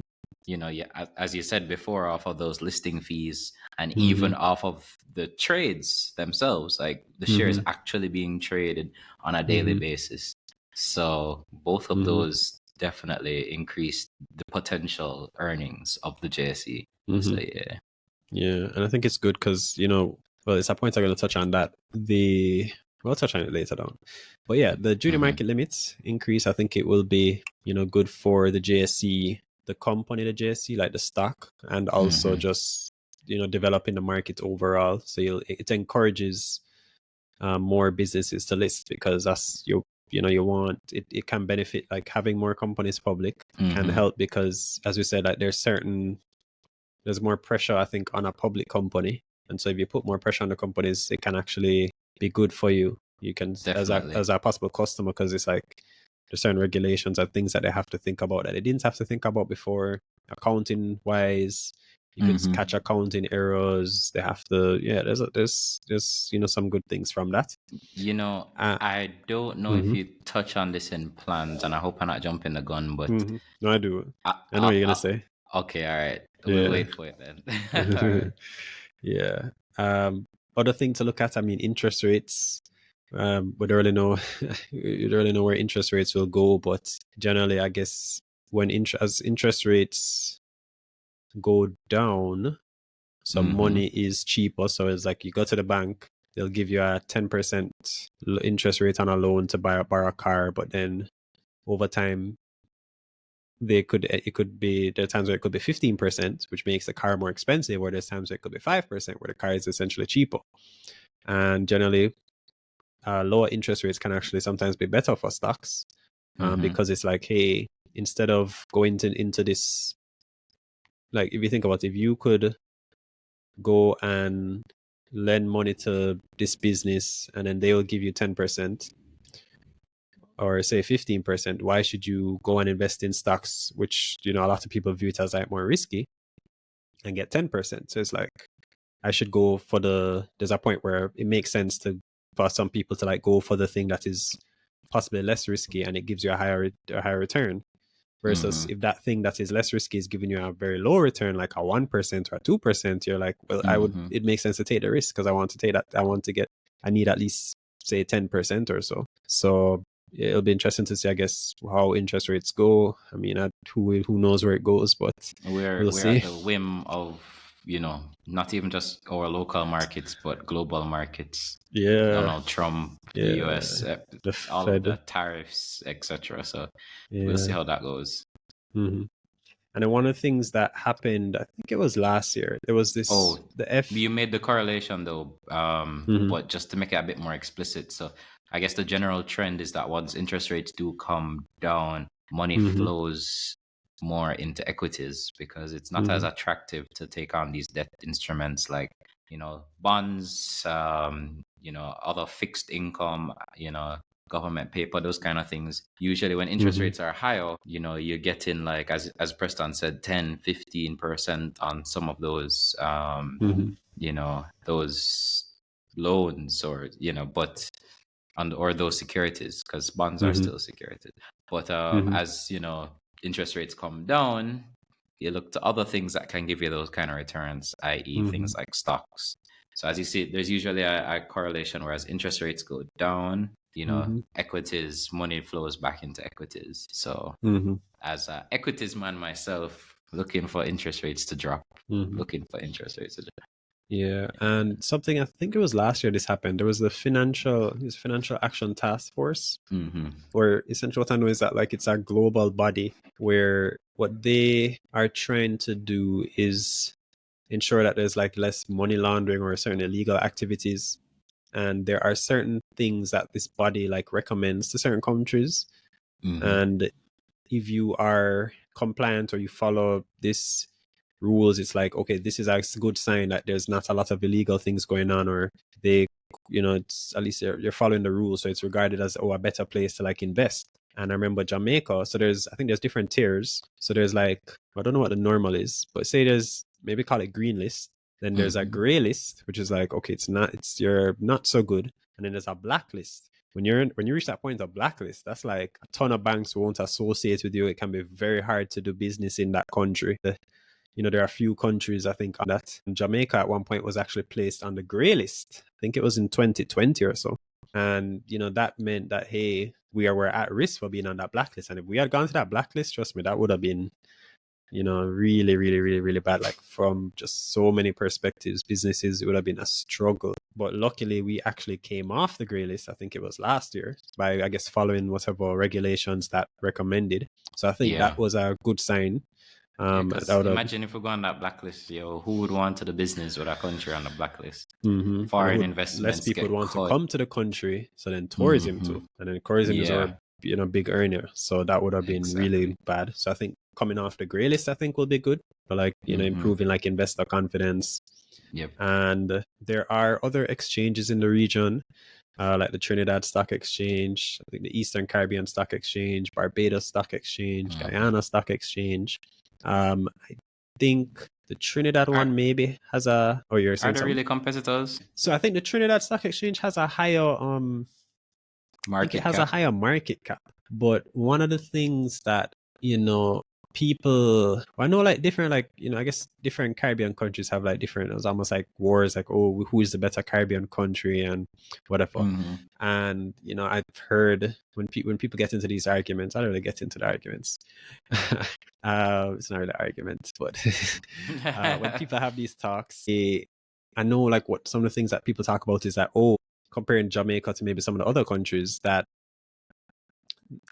as you said before, off of those listing fees and even off of the trades themselves, like the shares actually being traded on a daily basis. So both of those definitely increase the potential earnings of the JSE. So yeah, and I think it's good because well, it's a point I'm going to touch on that. We'll touch on it later on. But yeah, the junior market limits increase. I think it will be good for the JSE, the company, the JSE, like the stock, and also just developing the market overall. So it encourages more businesses to list because that's you want it. It can benefit, like having more companies public can help because, as we said, like there's more pressure, I think, on a public company. And so if you put more pressure on the companies, it can actually be good for you. You can, as a possible customer, because it's like there's certain regulations and things that they have to think about that they didn't have to think about before. Accounting wise, you could catch accounting errors. They have to, there's some good things from that. I don't know if you touch on this in plans, and I hope I'm not jumping the gun, but no, I do. I know what you're gonna say. Okay, all right. We'll wait for it then. All right. Yeah. Other thing to look at, I mean, interest rates. We don't really know. You don't really know where interest rates will go, but generally, I guess when as interest rates go down, some money is cheaper. So it's like you go to the bank, they'll give you a 10% interest rate on a loan to borrow a car, but then over time, there are times where it could be 15%, which makes the car more expensive, or there's times where it could be 5%, where the car is essentially cheaper. And generally, lower interest rates can actually sometimes be better for stocks, because it's like, hey, instead of going into this, like if you think about it, if you could go and lend money to this business and then they will give you 10%, or say 15%, why should you go and invest in stocks, which, a lot of people view it as like more risky, and get 10%? So it's like, I should go for there's a point where it makes sense for some people to like go for the thing that is possibly less risky and it gives you a higher return. Versus if that thing that is less risky is giving you a very low return, like a 1% or a 2%, you're like, well, it makes sense to take the risk because I want to take that. I need at least say 10% or so. So it'll be interesting to see, I guess, how interest rates go. I mean, who knows where it goes, but we'll see. At the whim of, not even just our local markets, but global markets. Donald Trump, the US, all of the tariffs, etc. So we'll see how that goes. And then one of the things that happened, I think it was last year, there was this you made the correlation though, but just to make it a bit more explicit. So I guess the general trend is that once interest rates do come down, money flows more into equities because it's not as attractive to take on these debt instruments like, bonds, other fixed income, government paper, those kind of things. Usually when interest rates are higher, you're getting like, as Preston said, 10-15% on some of those, those loans or, but or those securities, because bonds are still securities. But as, interest rates come down, you look to other things that can give you those kind of returns, i.e. things like stocks. So as you see, there's usually a correlation where as interest rates go down, equities, money flows back into equities. So as an equities man myself, looking for interest rates to drop, Yeah, and something, I think it was last year this happened. There was the Financial Action Task Force, where essentially what I know is that like it's a global body where what they are trying to do is ensure that there's like less money laundering or certain illegal activities. And there are certain things that this body like recommends to certain countries. And if you are compliant or you follow this rules, it's like, okay, this is a good sign that there's not a lot of illegal things going on, or they, it's at least you're following the rules. So it's regarded as, a better place to like invest. And I remember Jamaica. So I think there's different tiers. So there's like, I don't know what the normal is, but say there's, maybe call it green list. Then there's a gray list, which is like, okay, you're not so good. And then there's a blacklist. When you reach that point of blacklist, that's like a ton of banks won't associate with you. It can be very hard to do business in that country. There are a few countries, I think, on that. Jamaica at one point was actually placed on the gray list. I think it was in 2020 or so. And, that meant that, hey, we were at risk for being on that blacklist. And if we had gone to that blacklist, trust me, that would have been, really, really, really, really bad. Like from just so many perspectives, businesses, it would have been a struggle. But luckily, we actually came off the gray list. I think it was last year by, I guess, following whatever regulations that recommended. So I think that was a good sign. Imagine if we go on that blacklist, who would want to do business with a country on the blacklist? Foreign investments, less people would want to come to the country. So then tourism too, and then tourism is our big earner. So that would have been really bad. So I think coming off the grey list, I think will be good for like improving like investor confidence. And there are other exchanges in the region, like the Trinidad Stock Exchange, I think the Eastern Caribbean Stock Exchange, Barbados Stock Exchange, Guyana Stock Exchange. I think the Trinidad one maybe has a. Oh, you're saying are there really competitors? So I think the Trinidad Stock Exchange has a higher market cap. A higher market cap. But one of the things that people, I know like different, like I guess different Caribbean countries have like different. It's almost like wars, like, oh, who is the better Caribbean country and whatever. And I've heard when people get into these arguments, I don't really get into the arguments. It's not really arguments, but when people have these talks, I know like what some of the things that people talk about is that, comparing Jamaica to maybe some of the other countries, that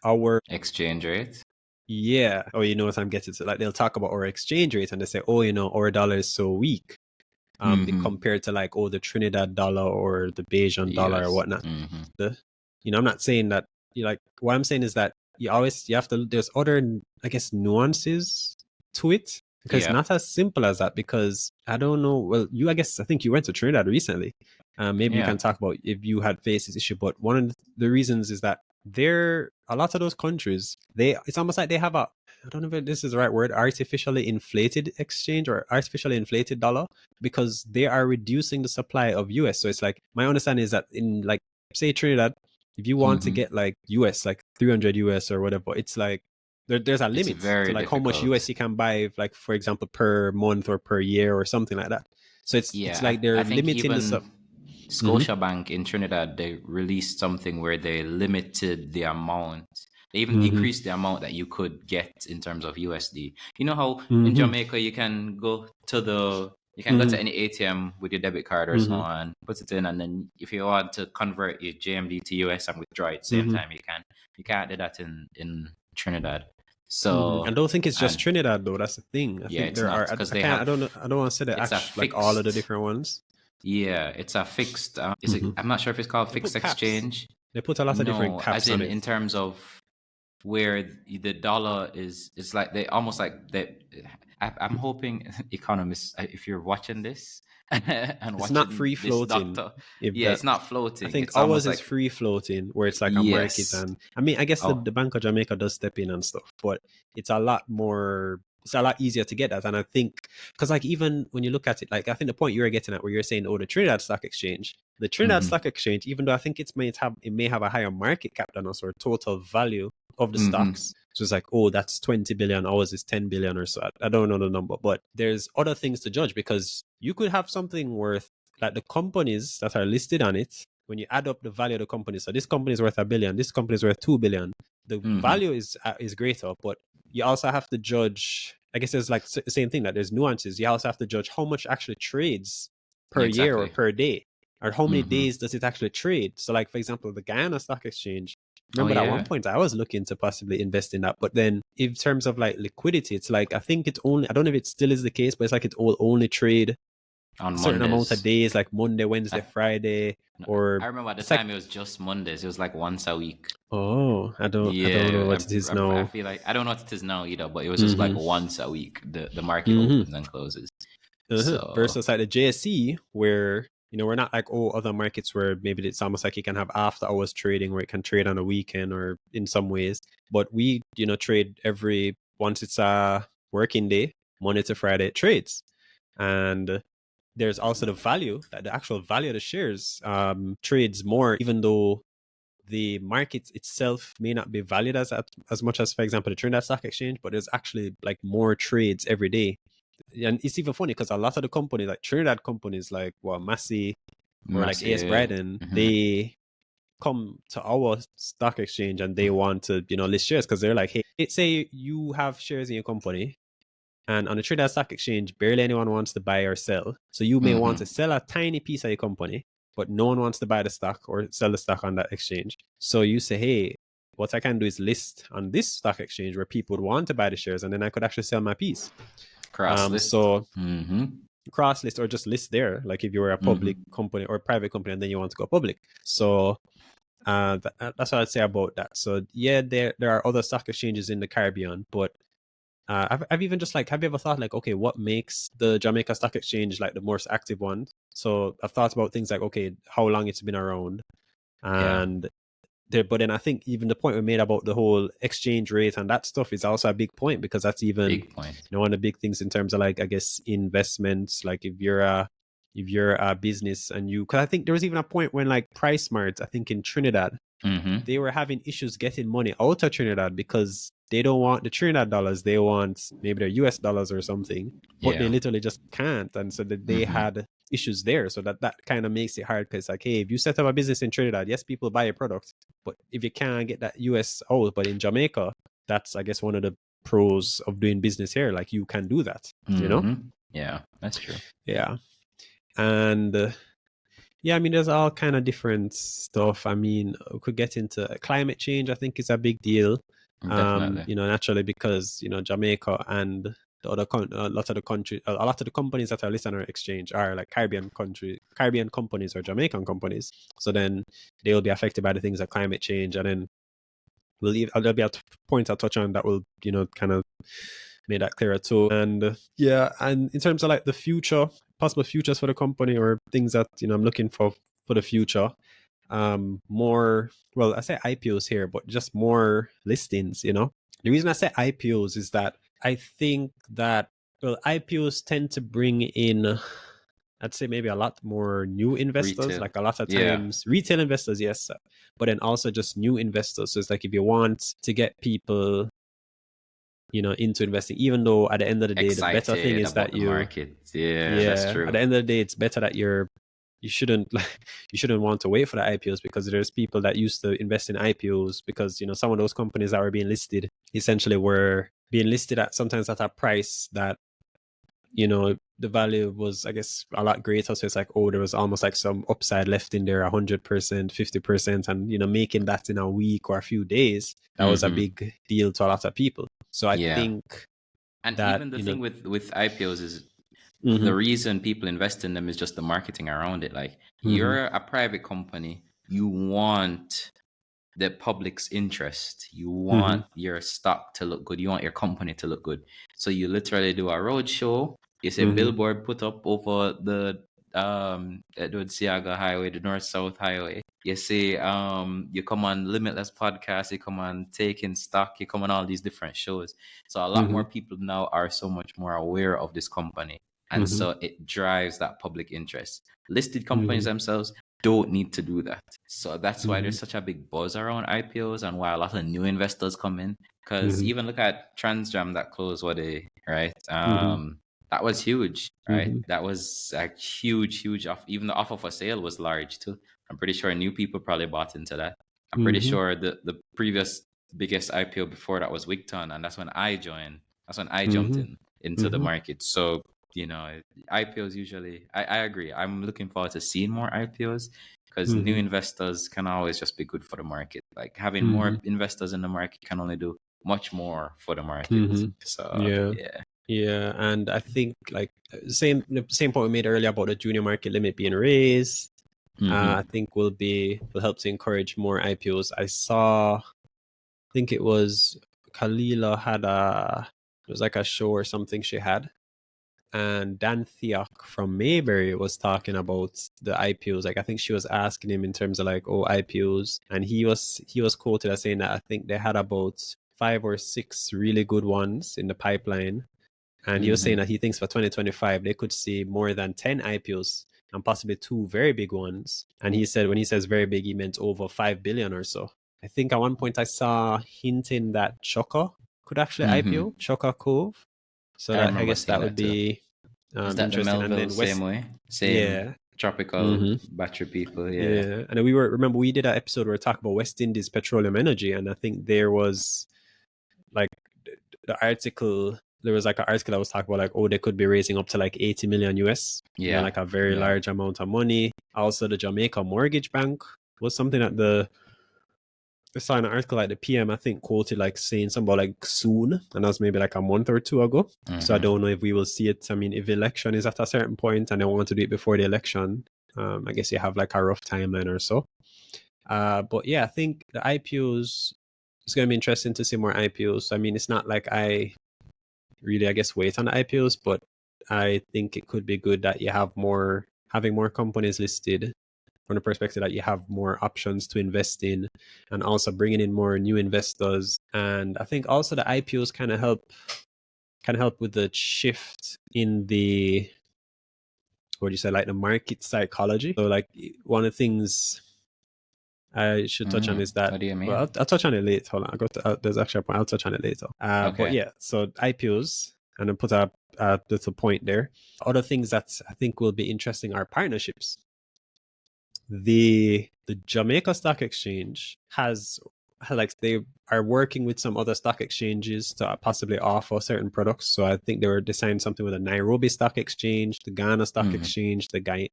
our exchange rate. Yeah. What I'm getting to. Like they'll talk about our exchange rate and they say, our dollar is so weak. Compared to like, the Trinidad dollar or the Bajan dollar or whatnot. I'm not saying that, like, what I'm saying is that you have to, there's other, I guess, nuances to it. Because it's not as simple as that, because I don't know. Well, I think you went to Trinidad recently. Maybe you can talk about if you had faced this issue. But one of the reasons is that a lot of those countries, it's almost like they have I don't know if this is the right word, artificially inflated exchange or artificially inflated dollar, because they are reducing the supply of US. So it's like, my understanding is that in like, say Trinidad, if you want to get like US, like 300 US or whatever, it's like, there's a limit to like how much US you can buy, like, for example, per month or per year or something like that. So it's like they're limiting the stuff. Scotiabank in Trinidad, they released something where they limited the amount. They even decreased the amount that you could get in terms of USD. You know how in Jamaica you can go to any ATM with your debit card or so on, put it in, and then if you want to convert your JMD to US and withdraw it at the same time, you can. You can't do that in Trinidad. So I don't think it's just and Trinidad though. That's the thing. I yeah, think it's there not are. because I they can't. I have don't know. I don't want to say that it's a actually like all of the fixed different ones. yeah, it's a fixed is it Hmm. I'm not sure if it's called They fixed put caps. exchange. They put a lot of different No, as caps on in it. terms of where the dollar is, it's like they almost like that. I'm hoping economists, if you're watching this and It's not watching free this floating. doctor, If yeah, that, it's not I floating. think It's ours almost is like free floating, where it's like a market, yes. and I mean, I guess Oh, the Bank of Jamaica does step in and stuff, but it's a lot more. It's a lot easier to get that, and I think because like even when you look at it, like I think the point you were getting at, where you're saying, oh, the Trinidad Stock Exchange, mm-hmm, even though I think it may have a higher market cap than us or total value of the mm-hmm, stocks. So it's like, oh, that's 20 billion, ours is 10 billion or so. I don't know the number, but there's other things to judge because you could have something worth like the companies that are listed on it. When you add up the value of the company, so this company is worth $1 billion, this company is worth 2 billion. The mm-hmm. value is greater, but you also have to judge. I guess there's like the same thing that there's nuances. You also have to judge how much actually trades per year or Exactly. per day, or how many Mm-hmm. days does it actually trade. So, like for example, the Guyana Stock Exchange. Oh Remember at one yeah. point I was looking to possibly invest in that, but then in terms of like liquidity, it's like I think it's only I don't know if it still is the case, but it's like it will only trade On a certain amount of Mondays. days, like Monday, Wednesday, I, Friday, no, or I remember at the it's like time it was just Mondays. It was like once a week. oh, I don't know Yeah, what it is I now. feel like I don't know what it is now either, but it was just like Mm-hmm. once a week the market Mm-hmm. opens and closes. Uh-huh. So Versus like the JSE, where we're not like other markets where maybe it's almost like you can have after hours trading where it can trade on a weekend or in some ways, but we trade every once it's a working day, Monday to Friday it trades, and there's also the value that the actual value of the shares trades more, even though the market itself may not be valued as much as, for example, the Trinidad Stock Exchange, but there's actually like more trades every day. And it's even funny because a lot of the companies, like Trinidad companies like Massey or like AS massive. Bryden, Hmm. they come to our stock exchange and they want to, list shares because they're like, hey, say you have shares in your company and on the Trinidad Stock Exchange, barely anyone wants to buy or sell. So you may want to Hmm. sell a tiny piece of your company, but no one wants to buy the stock or sell the stock on that exchange. So you say, hey, what I can do is list on this stock exchange where people would want to buy the shares, and then I could actually sell my piece. Cross list. So Hmm. cross list or just list there, like if you were a public Hmm. company or a private company and then you want to go public. So that's what I'd say about that. So yeah, there are other stock exchanges in the Caribbean, but I've even just like, have you ever thought like, okay, what makes the Jamaica Stock Exchange like the most active one? So I've thought about things like, okay, how long it's been around, Yeah. and but then I think even the point we made about the whole exchange rate and that stuff is also a big point because that's even Big point. one of the big things in terms of like I guess investments. Like if you're a business and because I think there was even a point when like Price Smart, I think in Trinidad, Hmm. they were having issues getting money out of Trinidad because they don't want the Trinidad dollars. They want maybe their US dollars or something, but they Yeah. literally just can't. And so that they Hmm. had issues there. So that kind of makes it hard because like, hey, if you set up a business in Trinidad, yes, people buy your product, but if you can't get that US out, but in Jamaica, that's I guess one of the pros of doing business here. Like you can do that, Hmm. Yeah, that's true. Yeah. And yeah, I mean, there's all kind of different stuff. I mean, we could get into climate change. I think is a big deal. Definitely. Naturally because Jamaica and a lot of the country, a lot of the companies that are listed on our exchange are like Caribbean companies or Jamaican companies. So then they will be affected by the things like climate change, and then there'll be a point I'll touch on that will kind of made that clearer too. And yeah, and in terms of like the future, possible futures for the company or things that I'm looking for the future, more, well, I say IPOs here, but just more listings. The reason I say IPOs is that I think that, well, IPOs tend to bring in, I'd say maybe a lot more new investors, Retail. like a lot of Yeah. times retail investors, yes, but then also just new investors. So it's like if you want to get people into investing, even though at the end of the day the better thing Excited is about that the market. Yeah, that's yeah, at true. the end of the day it's better that you shouldn't you shouldn't want to wait for the IPOs, because there's people that used to invest in IPOs because some of those companies that were being listed essentially were being listed at sometimes at a price that the value was, I guess, a lot greater. So it's like, oh, there was almost like some upside left in there, 100%, 50%, and making that in a week or a few days, that was a Hmm. big deal to a lot of people. So I Yeah. think And that, even the thing with IPOs is mm-hmm, the reason people invest in them is just the marketing around it. Like, mm-hmm, you're a private company, you want the public's interest. You mm-hmm, want your stock to look good. You want your company to look good. So you literally do a road show. You say mm-hmm, billboard put up over the Edward Seaga Highway, the North South Highway. You say you come on Limitless podcast, you come on Taking Stock, you come on all these different shows. So a lot mm-hmm, more people now are so much more aware of this company. And mm-hmm, so it drives that public interest. Listed companies mm-hmm, themselves don't need to do that. So that's why mm-hmm, there's such a big buzz around IPOs and why a lot of new investors come in. Because mm-hmm, even look at Transjam that closed what day, right? mm-hmm, That was huge, right? mm-hmm, That was a huge, huge off. Even the offer for sale was large too. I'm pretty sure new people probably bought into that. I'm pretty mm-hmm, sure the previous biggest IPO before that was Wigton, and that's when I joined. That's when I jumped mm-hmm, into the mm-hmm, market. So IPOs usually, I agree. I'm looking forward to seeing more IPOs because new mm-hmm, investors can always just be good for the market. Like, having mm-hmm, more investors in the market can only do much more for the market. mm-hmm. So Yeah. yeah. Yeah, and I think like the same point we made earlier about the junior market limit being raised, I Mm-hmm. think will help to encourage more IPOs. I think it was Kalila had it was like a show or something she had, and Dan Theok from Mayberry was talking about the IPOs. Like I think she was asking him in terms of like, oh, IPOs, and he was quoted as saying that I think they had about 5 or 6 really good ones in the pipeline, and he was saying Mm-hmm. that he thinks for 2025 they could see more than 10 IPOs and possibly 2 very big ones. And he said when he says very big, he meant over 5 billion or so. I think at one point I saw hinting that Choco could actually Mm-hmm. IPO, Choco Cove. So I that I remember guess seeing that would that too. be Is that the interesting. And Melville then same West, way? Same yeah, tropical hmm, battery people, yeah. yeah. And then remember we did an episode where we talked about West Indies petroleum energy, and I think there was like the article, there was like an article that was talking about like, oh, they could be raising up to like 80 million US, Yeah. like a very Yeah. large amount of money. Also the Jamaica Mortgage Bank was something that I saw an article like the PM I think quoted like saying something about like soon, and that was maybe like a month or two ago. So I Mm-hmm. don't know if we will see it. I mean, if election is at a certain point and they want to do it before the election, I guess you have like a rough timeline or so. But yeah, I think the IPOs, it's going to be interesting to see more IPOs. I mean, it's not like I really, I guess, wait on the IPOs, but I think it could be good that you have having more companies listed from the perspective that you have more options to invest in, and also bringing in more new investors. And I think also the IPOs kind of help with the shift in the, what do you say, like the market psychology. So like one of the things I should touch on is that, What do you well, mean? I'll touch on it later. Hold on, there's actually a point. I'll touch on it later. But Okay. yeah, so IPOs, and then put a little point there. Other things that I think will be interesting are partnerships. The Jamaica Stock Exchange has like they are working with some other stock exchanges to possibly offer certain products. So I think they signed something with the Nairobi Stock Exchange, the Ghana Stock Mm-hmm. Exchange, the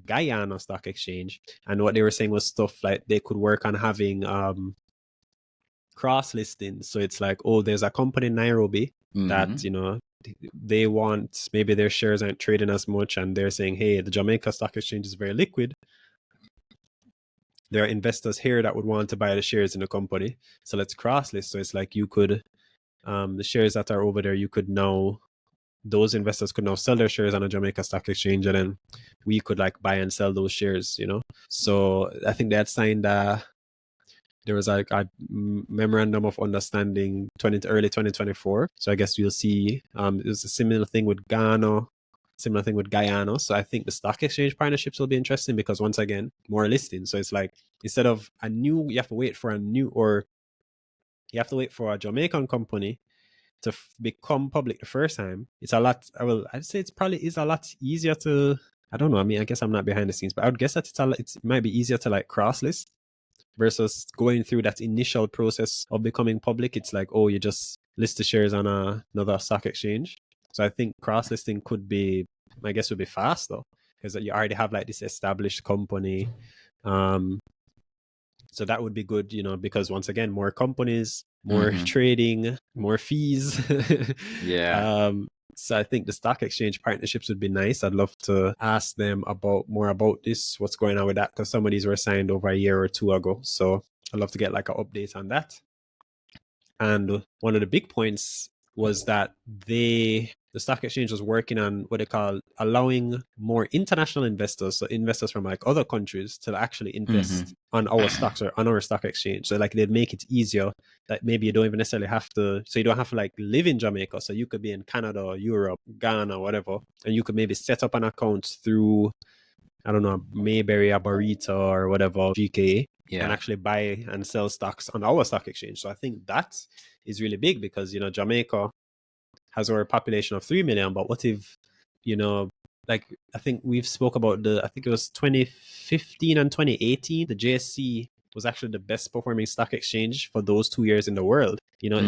Guyana Stock Exchange. And what they were saying was stuff like they could work on having cross listings. So it's like, oh, there's a company in Nairobi that, Mm-hmm. they want, maybe their shares aren't trading as much, and they're saying, hey, the Jamaica Stock Exchange is very liquid. There are investors here that would want to buy the shares in the company. So let's cross list. So it's like you could, the shares that are over there, you could now, those investors could now sell their shares on a Jamaica Stock Exchange, and then we could like buy and sell those shares. So I think they had signed there was like a memorandum of understanding early 2024. So I guess you'll see it was a similar thing with Ghana, similar thing with Guyana. So I think the stock exchange partnerships will be interesting because once again, more listings. So it's like instead of you have to wait for you have to wait for a Jamaican company to become public the first time. It's a lot. I'd say is a lot easier to. I don't know. I mean, I guess I'm not behind the scenes, but I would guess that it might be easier to like cross list versus going through that initial process of becoming public. It's like, oh, you just list the shares on another stock exchange. So I think cross listing I guess, would be fast though, because you already have like this established company. So that would be good, because once again, more companies, more trading, more fees. Yeah. So I think the stock exchange partnerships would be nice. I'd love to ask them more about this, what's going on with that, because some of these were signed over a year or two ago. So I'd love to get like an update on that. And one of the big points was that the stock exchange was working on what they call allowing more international investors, so investors from like other countries, to actually invest on our stocks or on our stock exchange. So like they'd make it easier that maybe you don't even necessarily have to, so you don't have to like live in Jamaica. So you could be in Canada or Europe, Ghana, whatever, and you could maybe set up an account through, I don't know, Mayberry, Abarita or whatever, GK, and actually buy and sell stocks on our stock exchange. So I think that is really big because, Jamaica has our population of 3 million, but what if, like I think we've spoke about I think it was 2015 and 2018, the JSE was actually the best performing stock exchange for those 2 years in the world.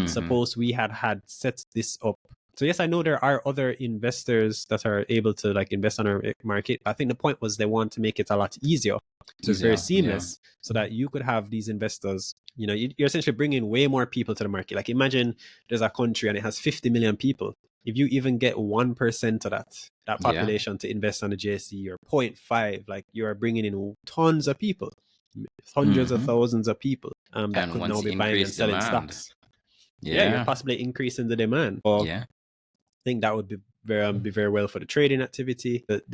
Suppose we had set this up. So yes, I know there are other investors that are able to like invest on our market. I think the point was they want to make it a lot easier. So it's very seamless, so that you could have these investors, you're essentially bringing way more people to the market. Like imagine there's a country and it has 50 million people. If you even get 1% of that population to invest on the JSE, or 0.5, like you are bringing in tons of people, hundreds of thousands of people that could now be buying and selling stocks. Yeah, you're possibly increasing the demand. Or I think that would be very well for the trading activity. But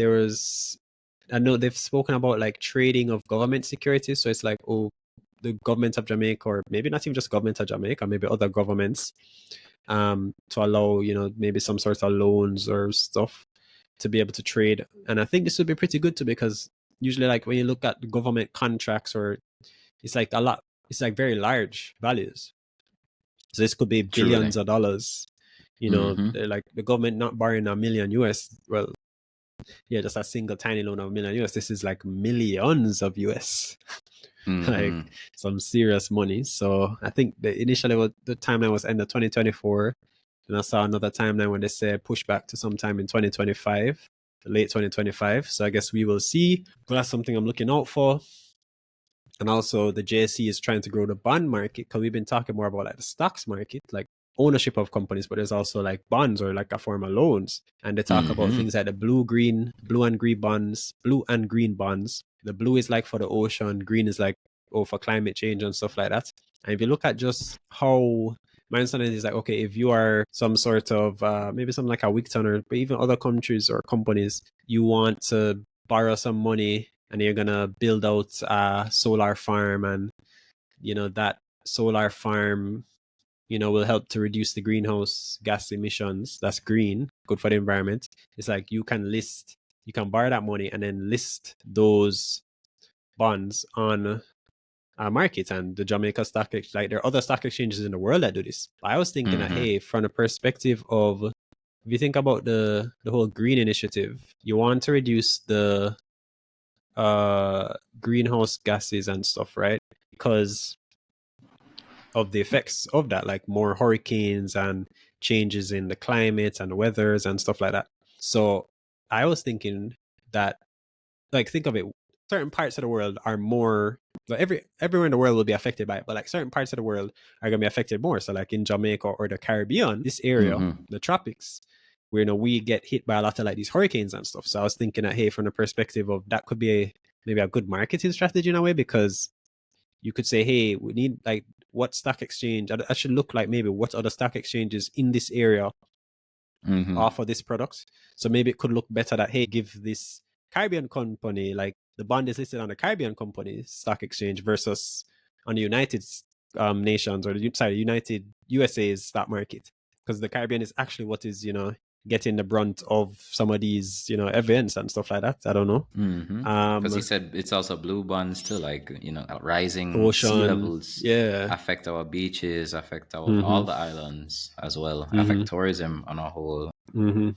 I know they've spoken about like trading of government securities. So it's like, the government of Jamaica, or maybe not even just government of Jamaica, maybe other governments, to allow, maybe some sorts of loans or stuff to be able to trade. And I think this would be pretty good too, because usually like when you look at the government contracts, or it's like it's like very large values. So this could be billions of dollars. Like the government not borrowing $1 million US. Well, yeah, just a single tiny loan of $1 million US. This is like millions of US. Like some serious money. So I think initially the timeline was end of 2024. And I saw another timeline when they said push back to sometime in 2025, late 2025. So I guess we will see. But that's something I'm looking out for. And also the JSE is trying to grow the bond market, because we've been talking more about like the stocks market, like ownership of companies, but there's also like bonds, or like a form of loans. And they talk about things like the blue and green bonds. The blue is like for the ocean, green is like for climate change and stuff like that. And if you look at just how my understanding is like, okay, if you are some sort of maybe something like a Wicton, or even other countries or companies, you want to borrow some money and you're gonna build out a solar farm, and that solar farm will help to reduce the greenhouse gas emissions. That's green, good for the environment. It's like you can borrow that money and then list those bonds on a market. And the Jamaica Stock Exchange, like there are other stock exchanges in the world that do this. I was thinking that, hey, from the perspective of, if you think about the whole green initiative, you want to reduce the greenhouse gases and stuff, right? Because of the effects of that, like more hurricanes and changes in the climate and the weathers and stuff like that. So I was thinking that, like, think of it, certain parts of the world are more, like everywhere in the world will be affected by it, but like certain parts of the world are going to be affected more. So like in Jamaica or the Caribbean, this area, the tropics, where we get hit by a lot of like these hurricanes and stuff. So I was thinking that, hey, from the perspective of that, could be maybe a good marketing strategy in a way, because you could say, hey, we need like what stock exchange, I should look like maybe what other stock exchanges in this area offer this product. So maybe it could look better that, hey, give this Caribbean company, like the bond is listed on the Caribbean company stock exchange versus on the United Nations, or the United USA's stock market, because the Caribbean is actually what is getting the brunt of some of these events and stuff like that. I don't know. Because he said it's also blue bonds too, like rising sea Ocean, levels affect our beaches, affect all the islands as well, affect tourism on a whole.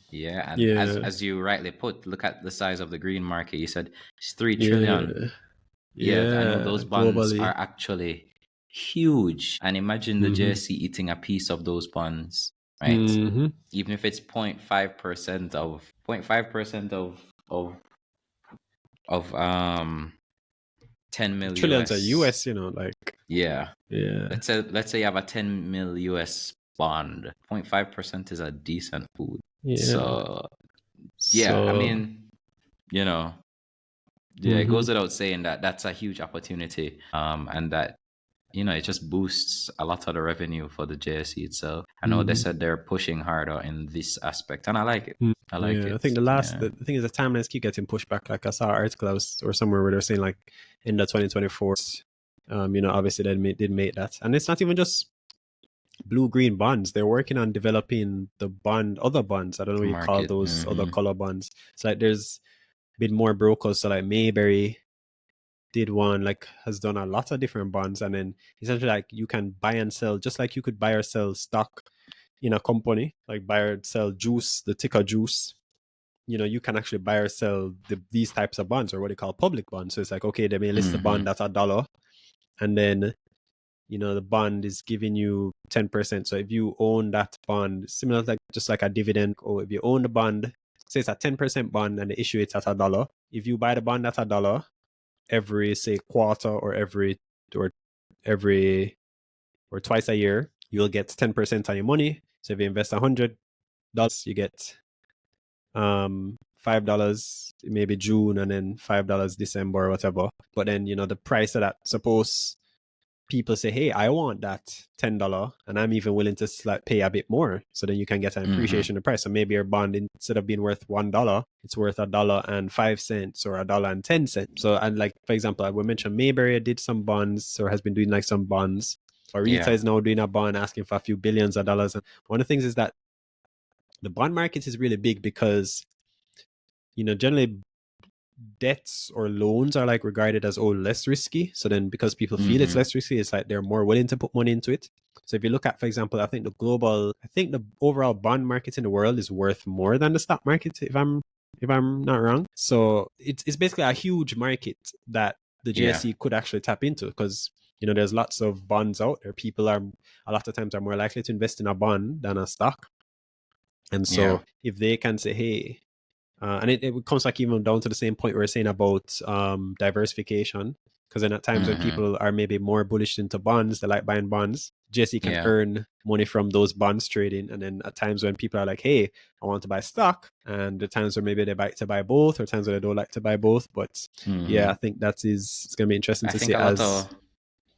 Yeah, and as you rightly put, look at the size of the green market. You said it's 3 trillion. Yeah, I know those bonds globally are actually huge. And imagine the JSE eating a piece of those bonds, right? Even if it's 0.5% of 10 mil Trillions of US. US, you know, like Yeah. yeah. Let's say you have a 10 mil US bond. 0.5% is a decent food. Yeah. So yeah, I So mean, you know, yeah, it mhm. goes without saying that that's a huge opportunity. And that, you know, it just boosts a lot of the revenue for the JSE itself. I know they Mhm. said they're pushing harder in this aspect, and I like it. I like Yeah, I it. think Yeah. the thing is the timelines keep getting pushed back. Like I saw an article or somewhere where they're saying like in the 2024. You know, obviously they did make that, and it's not even just blue green bonds. They're working on developing other bonds. I don't know what you call Market. those other color bonds. It's like there's been more brokers. So like Mayberry did one, like has done a lot of different bonds, and then essentially like you can buy and sell just like you could buy or sell stock in a company, like buy or sell juice, the ticker juice. You know, you can actually buy or sell these types of bonds, or what they call public bonds. So it's like, okay, they may list a bond at $1, and then you know the bond is giving you 10%. So if you own that bond, similar like just like a dividend, or if you own the bond, say it's a 10% bond and they issue it at $1. If you buy the bond at $1 every say quarter or every or twice a year, you'll get 10% on your money. So if you invest $100, you get $5 maybe June, and then $5 December or whatever. But then you know the price of that, suppose people say, hey, I want that $10 and I'm even willing to pay a bit more, so then you can get an appreciation in the price. So maybe your bond, instead of being worth $1, it's worth $1.05 or $1.10. So, and like for example, I would mention Mayberry did some bonds or has been doing like some bonds. Arita is now doing a bond asking for a few billions of dollars. And one of the things is that the bond market is really big because, you know, generally debts or loans are like regarded as less risky. So then because people feel it's less risky, it's like they're more willing to put money into it. So if you look at, for example, I think the overall bond market in the world is worth more than the stock market, if I'm not wrong. So it's basically a huge market that the JSE could actually tap into, because you know there's lots of bonds out there. People are a lot of times are more likely to invest in a bond than a stock. And so if they can say, hey, and it comes like even down to the same point we were saying about diversification, because then at times when people are maybe more bullish into bonds, they like buying bonds, JSE can earn money from those bonds trading. And then at times when people are like, hey, I want to buy stock, and the times where maybe they like to buy both, or times where they don't like to buy both. But yeah, I think it's going to be interesting I to think see a lot as of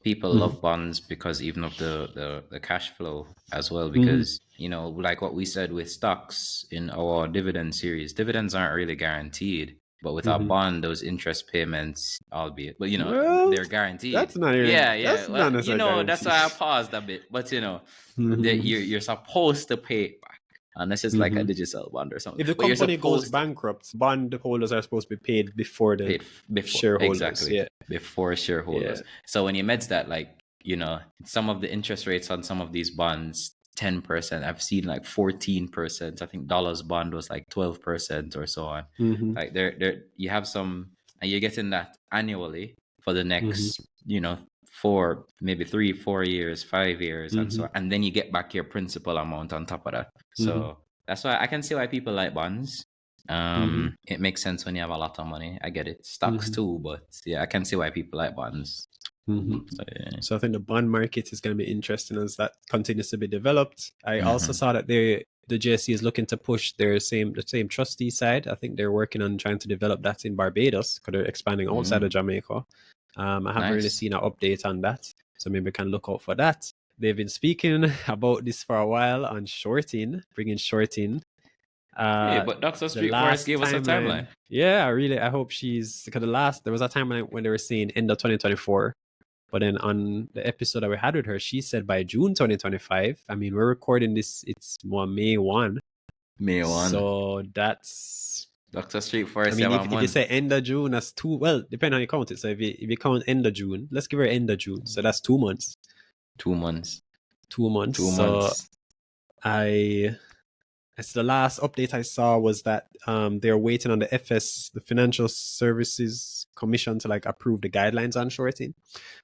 people love bonds because even of the cash flow as well, because you know, like what we said with stocks in our dividend series, dividends aren't really guaranteed, but with our bond, those interest payments, albeit, but you know, well, they're guaranteed. that's not even Yeah, that's not well, you necessarily know, that's guaranteed. why I paused a bit, but you know, that you're supposed to pay it back unless it's like a digital bond or something, If the but you're company goes supposed to bankrupt, bond holders are supposed to be paid before the paid before, shareholders. exactly, Yeah. before shareholders. Yeah. So when you meds that, like, you know, some of the interest rates on some of these bonds, 10%, I've seen like 14%. I think dollars bond was like 12% or so on. Like there you have some, and you're getting that annually for the next, you know, 3-4 years, 5 years, and so on. And then you get back your principal amount on top of that. So that's why I can see why people like bonds. It makes sense when you have a lot of money. I get it. Stocks too, but yeah, I can see why people like bonds. So, yeah. So I think the bond market is going to be interesting as that continues to be developed. I also saw that the JSE is looking to push the same trustee side. I think they're working on trying to develop that in Barbados, because they're expanding outside of Jamaica. I haven't really Nice. seen an update on that, so maybe we can look out for that. They've been speaking about this for a while on shorting, bringing shorting. Hey, but Dr. The Street Forest last gave us a timeline, timeline. yeah, I hope she's, because there was a timeline when they were saying end of 2024, but then on the episode that we had with her, she said by June 2025. I mean, we're recording this, it's May 1. May 1. So that's, Dr. Street I Forest, you mean, have a if you month. say end of June, that's well, depending on how you count it. So if you count end of June, let's give her end of June. So that's 2 months. 2 months. 2 months. 2 So months. as the last update I saw was that they're waiting on the Financial Services Commission to like approve the guidelines on shorting.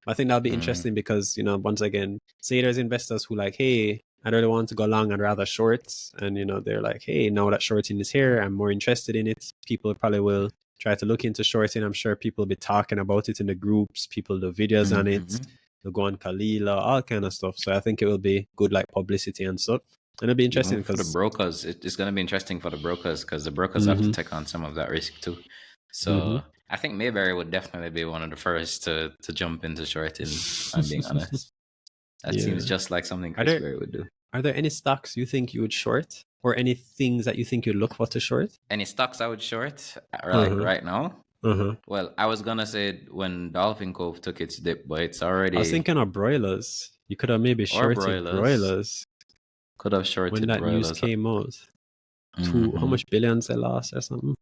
I think that'll be interesting because, you know, once again, say there's investors who like, hey, I don't really want to go long, I'd rather short. And, you know, they're like, hey, now that shorting is here, I'm more interested in it. People probably will try to look into shorting. I'm sure people will be talking about it in the groups. People do videos on it. They'll go on Kalila, all kind of stuff. So I think it will be good, like publicity and stuff. And it'll be interesting Even for the because brokers, it's going to be interesting for the brokers because the brokers have to take on some of that risk too. So I think Mayberry would definitely be one of the first to jump into shorting. I'm being honest. That seems just like something Chris Berry would do. Are there any stocks you think you would short, or any things that you think you'd look for to short? Any stocks I would short, like right now? Well, I was gonna say when Dolphin Cove took its dip, but it's already. I was thinking of broilers. You could have maybe shorted broilers. Could have shorted when that broilers. News came out. How much billions they lost or something?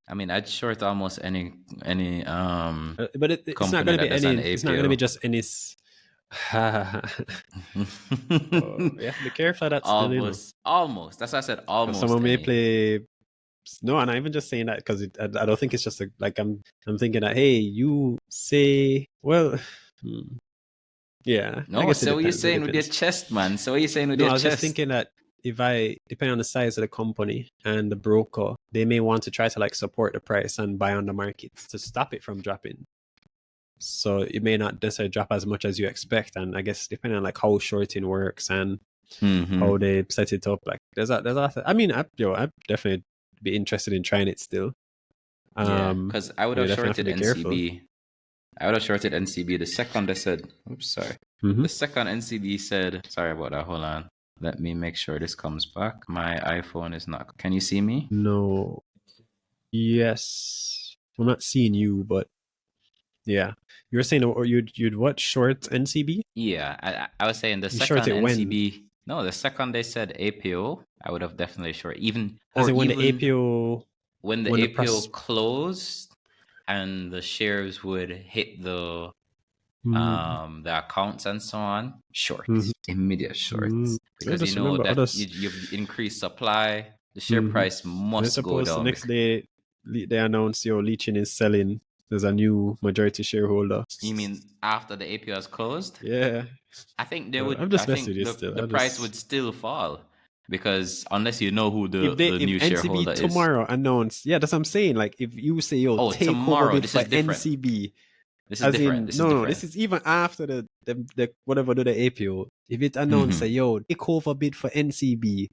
I mean, I'd short almost any but it's not going to be any. It's not going to be just any. You have to be careful of that. Almost. That's why I said almost. Someone may play. No, and I'm even just saying that because I don't think it's just like I'm thinking that, hey, you say, well, yeah. No, so what you're saying with your chest, man. So what you're saying with your chest. I was just thinking that depending on the size of the company and the broker, they may want to try to like support the price and buy on the market to stop it from dropping. So it may not necessarily drop as much as you expect. And I guess depending on like how shorting works and how they set it up, like there's a I mean, I'd definitely be interested in trying it still. Because I would have shorted NCB. I would have shorted NCB. The second they said, oops, sorry. The second NCB said, sorry about that. Hold on. Let me make sure this comes back. My iPhone is not. Can you see me? No. Yes. I'm not seeing you, but yeah. You were saying you'd what, short NCB? Yeah, I was saying the second NCB. No, the second they said APO, I would have definitely short. Even when the APO closed and the shares would hit the accounts and so on, shorts, immediate shorts, because you know that you've increased supply, the share price must go down. The next day they announce Leachin is selling. There's a new majority shareholder. You mean after the APO is closed? Yeah, I think they would. The price would still fall. Because unless you know who the new shareholder is. If NCB tomorrow announce, that's what I'm saying. Like if you say, take over bid for NCB. This is different. This is even after the whatever the APO. If it announce take over bid for NCB,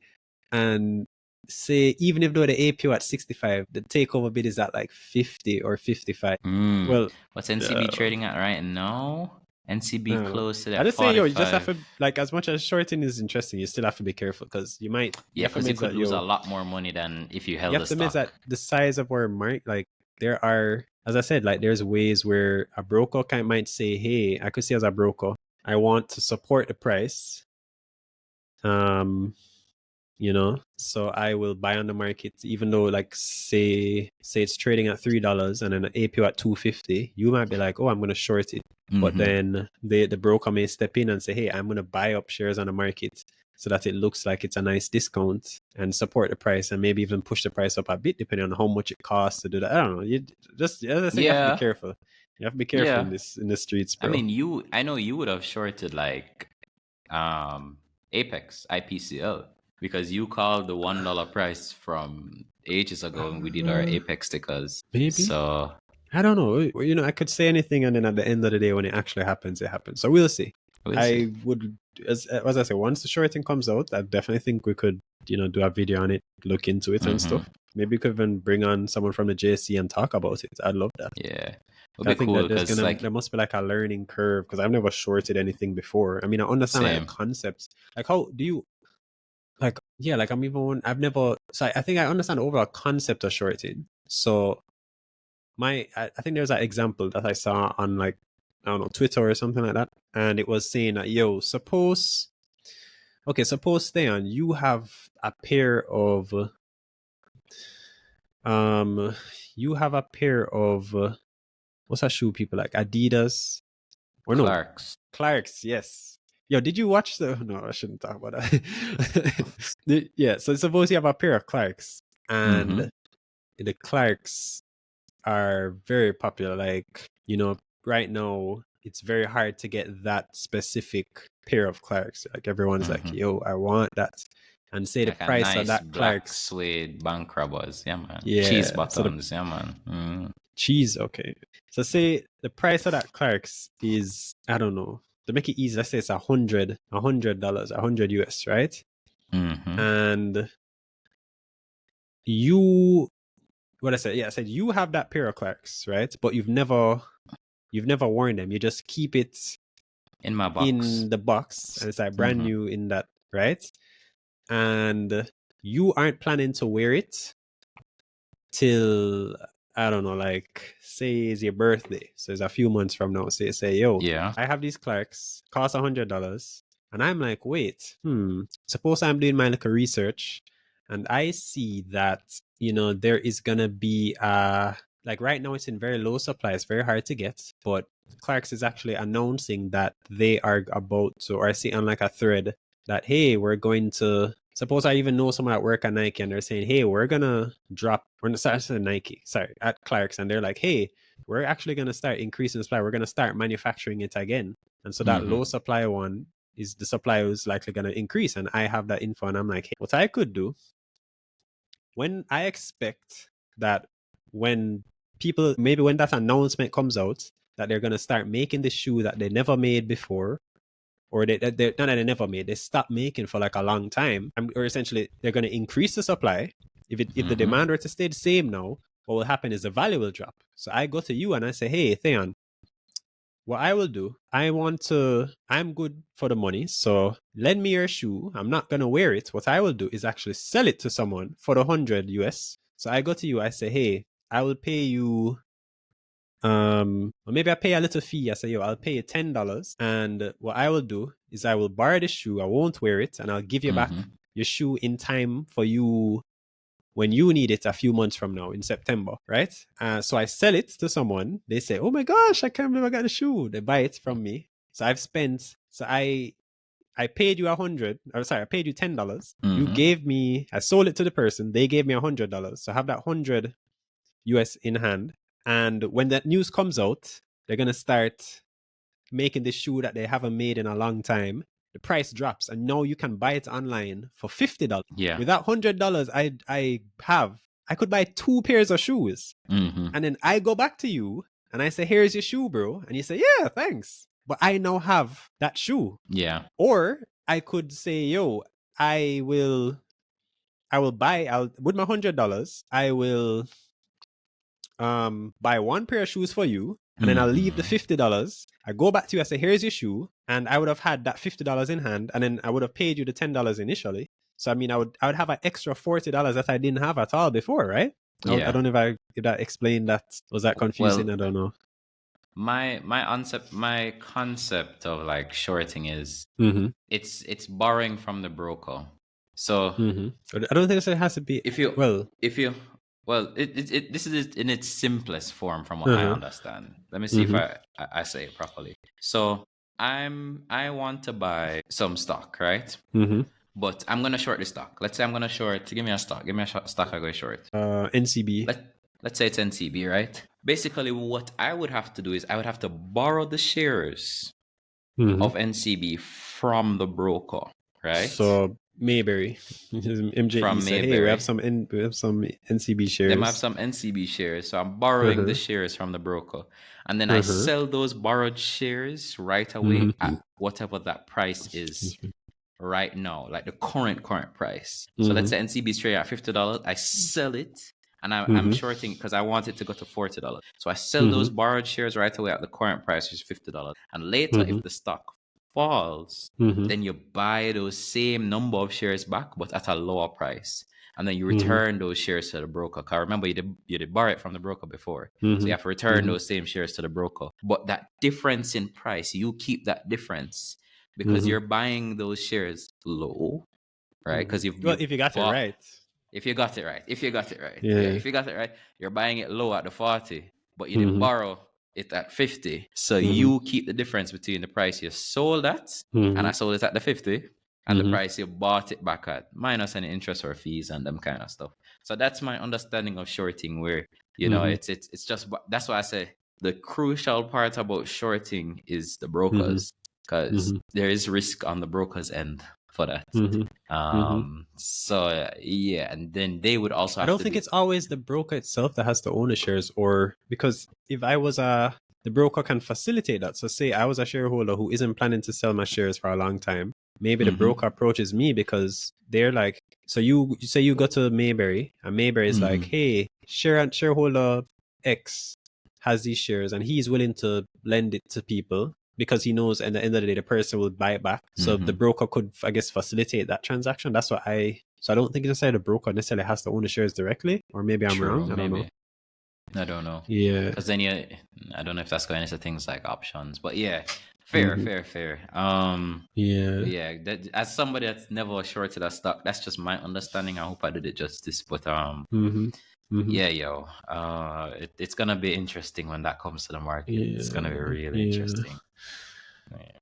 and say even if the APO at 65, the takeover bid is at like 50 or 55. Well, what's NCB trading at right now? NCB close to that. I just say, you just have to, like, as much as shorting is interesting, you still have to be careful because you might. Because you could lose a lot more money than if you held the stock. You have to admit that the size of our market, like, there are, as I said, like, there's ways where a broker might say, hey, I could see as a broker, I want to support the price. So I will buy on the market, even though, like, say it's trading at $3 and then an APO at $2.50. You might be like, oh, I'm going to short it. But then the broker may step in and say, hey, I'm going to buy up shares on the market so that it looks like it's a nice discount and support the price and maybe even push the price up a bit depending on how much it costs to do that. I don't know. You have to be careful. You have to be careful in the streets, bro. I mean, I know you would have shorted like Apex, IPCL, because you called the $1 price from ages ago when we did our Apex stickers. Maybe. So I don't know. I could say anything, and then at the end of the day, when it actually happens, it happens. So we'll see. I would, as I say, once the shorting comes out, I definitely think we could, do a video on it, look into it and stuff. Maybe we could even bring on someone from the JSE and talk about it. I'd love that. Yeah. I think that there must be like a learning curve because I've never shorted anything before. I mean, I understand like the concepts. Like, how do you, like, I've never, so I think I understand the overall concept of shorting. So I think there's that example that I saw on, like, I don't know, Twitter or something like that. And it was saying that, suppose Thaon, you have a pair of, what's that shoe people like? Adidas? Or Clarks. No? Clarks, yes. Did you watch no, I shouldn't talk about that. So suppose you have a pair of Clarks and the Clarks are very popular. Like, right now it's very hard to get that specific pair of Clarks. Like everyone's like, I want that. and say the Like a price of nice that black Clark's. suede bank robbers. Yeah, man. Cheese Yeah, so the buttons. Yeah, man. cheese, okay. So say the price of that Clark's is, I don't know, to make it easy, let's say it's $100, $100 US, right? Mm-hmm. And you, what I said, yeah, I said you have that pair of Clark's, right? But you've never worn them. You just keep it In my box. in the box, and it's like brand new in that, right? And you aren't planning to wear it till, I don't know, like say it's your birthday, so it's a few months from now. Say, yo, Yeah. I have these Clarks, cost $100, and I'm like, wait, suppose I'm doing my little research, and I see that there is gonna be like right now it's in very low supply, it's very hard to get, but Clarks is actually announcing that they are about to, or I see on like a thread that, hey, we're going to, suppose I even know someone at work at Nike and they're saying, hey, we're gonna drop, we're not sorry, Nike, sorry, at Clark's, and they're like, hey, we're actually gonna start increasing supply, we're gonna start manufacturing it again. And so that low supply one is the supply is likely gonna increase. And I have that info, and I'm like, hey, what I could do, when I expect that when people, maybe when that announcement comes out that they're gonna start making the shoe that they never made before, or they not that they never made, they stopped making for like a long time, or essentially they're going to increase the supply. If the demand were to stay the same now, what will happen is the value will drop. So I go to you and I say, hey, Thaon, what I will do, I'm good for the money, so lend me your shoe. I'm not going to wear it. What I will do is actually sell it to someone for the $100 US. So I go to you, I say, hey, I will pay you, or maybe I pay a little fee. I say, yo, I'll pay you $10, and what I will do is I will borrow the shoe, I won't wear it, and I'll give you back your shoe in time for you when you need it a few months from now in September, right? So I sell it to someone. They say, oh my gosh, I can't believe I got the shoe. They buy it from me. So I paid you I paid you $10. You gave me, I sold it to the person. They gave me $100. So I have that 100 US in hand. And when that news comes out, they're going to start making the shoe that they haven't made in a long time. The price drops, and now you can buy it online for $50. Yeah. With that $100 I could buy 2 pairs of shoes. And then I go back to you and I say, here's your shoe, bro. And you say, yeah, thanks. But I now have that shoe. Yeah. Or I could say, yo, with my $100, I will buy 1 pair of shoes for you, and then I'll leave the $50. I go back to you, I say, here's your shoe, and I would have had that $50 in hand, and then I would have paid you the $10 initially. So I mean, I would have an extra $40 that I didn't have at all before, right? Yeah. I don't know if that explained that. Was that confusing? Well, I don't know. My concept of like shorting is it's borrowing from the broker. So I don't think it has to be. This is in its simplest form from what I understand. Let me see if I say it properly. So I want to buy some stock, right? But I'm gonna short the stock. Let's say I'm gonna short. Give me a stock. Give me a stock. I go short. NCB. Let's say it's NCB, right? Basically, what I would have to do is I would have to borrow the shares of NCB from the broker, right? So Mayberry, MJE from said, Mayberry. hey, we have some NCB shares. They have some NCB shares, so I'm borrowing the shares from the broker, and then I sell those borrowed shares right away at whatever that price is right now, like the current price. So let's say NCB is trading at $50. I sell it, and I'm shorting because I want it to go to $40. So I sell those borrowed shares right away at the current price, which is $50. And later, if the stock falls, then you buy those same number of shares back, but at a lower price. And then you return those shares to the broker. Because remember, you did borrow it from the broker before. So you have to return those same shares to the broker. But that difference in price, you keep that difference because you're buying those shares low, right? Because if you got it right. If you got it right. If you got it right, you're buying it low at the 40, but you did borrow it at 50. So you keep the difference between the price you sold at and I sold it at the 50 and the price you bought it back at, minus any interest or fees and them kind of stuff. So that's my understanding of shorting, where it's just, that's why I say the crucial part about shorting is the brokers, because there is risk on the broker's end. for that. So yeah, and then they would also I have don't to think be. it's always the broker itself that has to own the shares, or because if I was the broker can facilitate that. So say I was a shareholder who isn't planning to sell my shares for a long time. Maybe the broker approaches me because they're like, so you say you go to Mayberry and Mayberry is like, hey, shareholder X has these shares and he's willing to lend it to people because he knows at the end of the day the person will buy it back. So the broker could, I guess, facilitate that transaction. That's what so I don't think necessarily the broker necessarily has to own the shares directly, or maybe I'm wrong. I don't know. I don't know. Yeah. Because then I don't know if that's going into things like options, but yeah, fair. Yeah. Yeah. That, as somebody that's never shorted a stock, that's just my understanding. I hope I did it justice, but yeah, yo, it's gonna be interesting when that comes to the market. Yeah. It's gonna be really interesting. Yeah.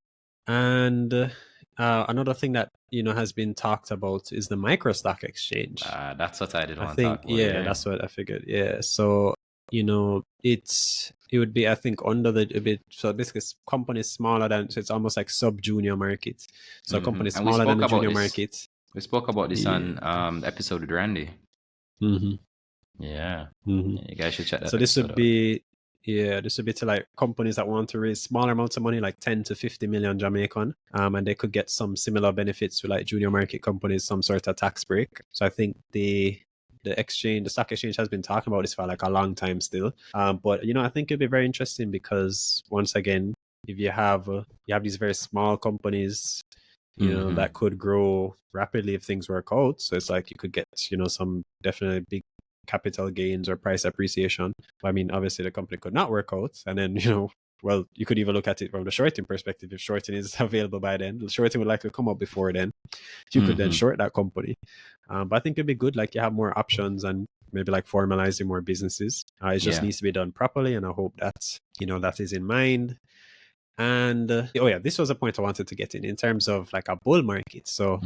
And another thing that has been talked about is the micro stock exchange. That's what I did want to talk about. Yeah, that's what I figured. Yeah, so it would be, I think, under the a bit. So basically, companies smaller than, so it's almost like sub junior market. So companies smaller than the junior market. We spoke about this on the episode with Randy. Yeah, you guys should check that. So this would be to like companies that want to raise smaller amounts of money, like 10 to 50 million Jamaican, and they could get some similar benefits to like junior market companies, some sort of tax break. So I think the stock exchange has been talking about this for like a long time still. But I think it'd be very interesting because once again, if you have these very small companies, that could grow rapidly if things work out. So it's like you could get some definitely big capital gains or price appreciation. I mean, obviously the company could not work out, and then well, you could even look at it from the shorting perspective. If shorting is available by then, the shorting would likely come up before then. You could then short that company. But I think it'd be good, like you have more options and maybe like formalizing more businesses. It just needs to be done properly, and I hope that that is in mind. And this was a point I wanted to get in terms of like a bull market. So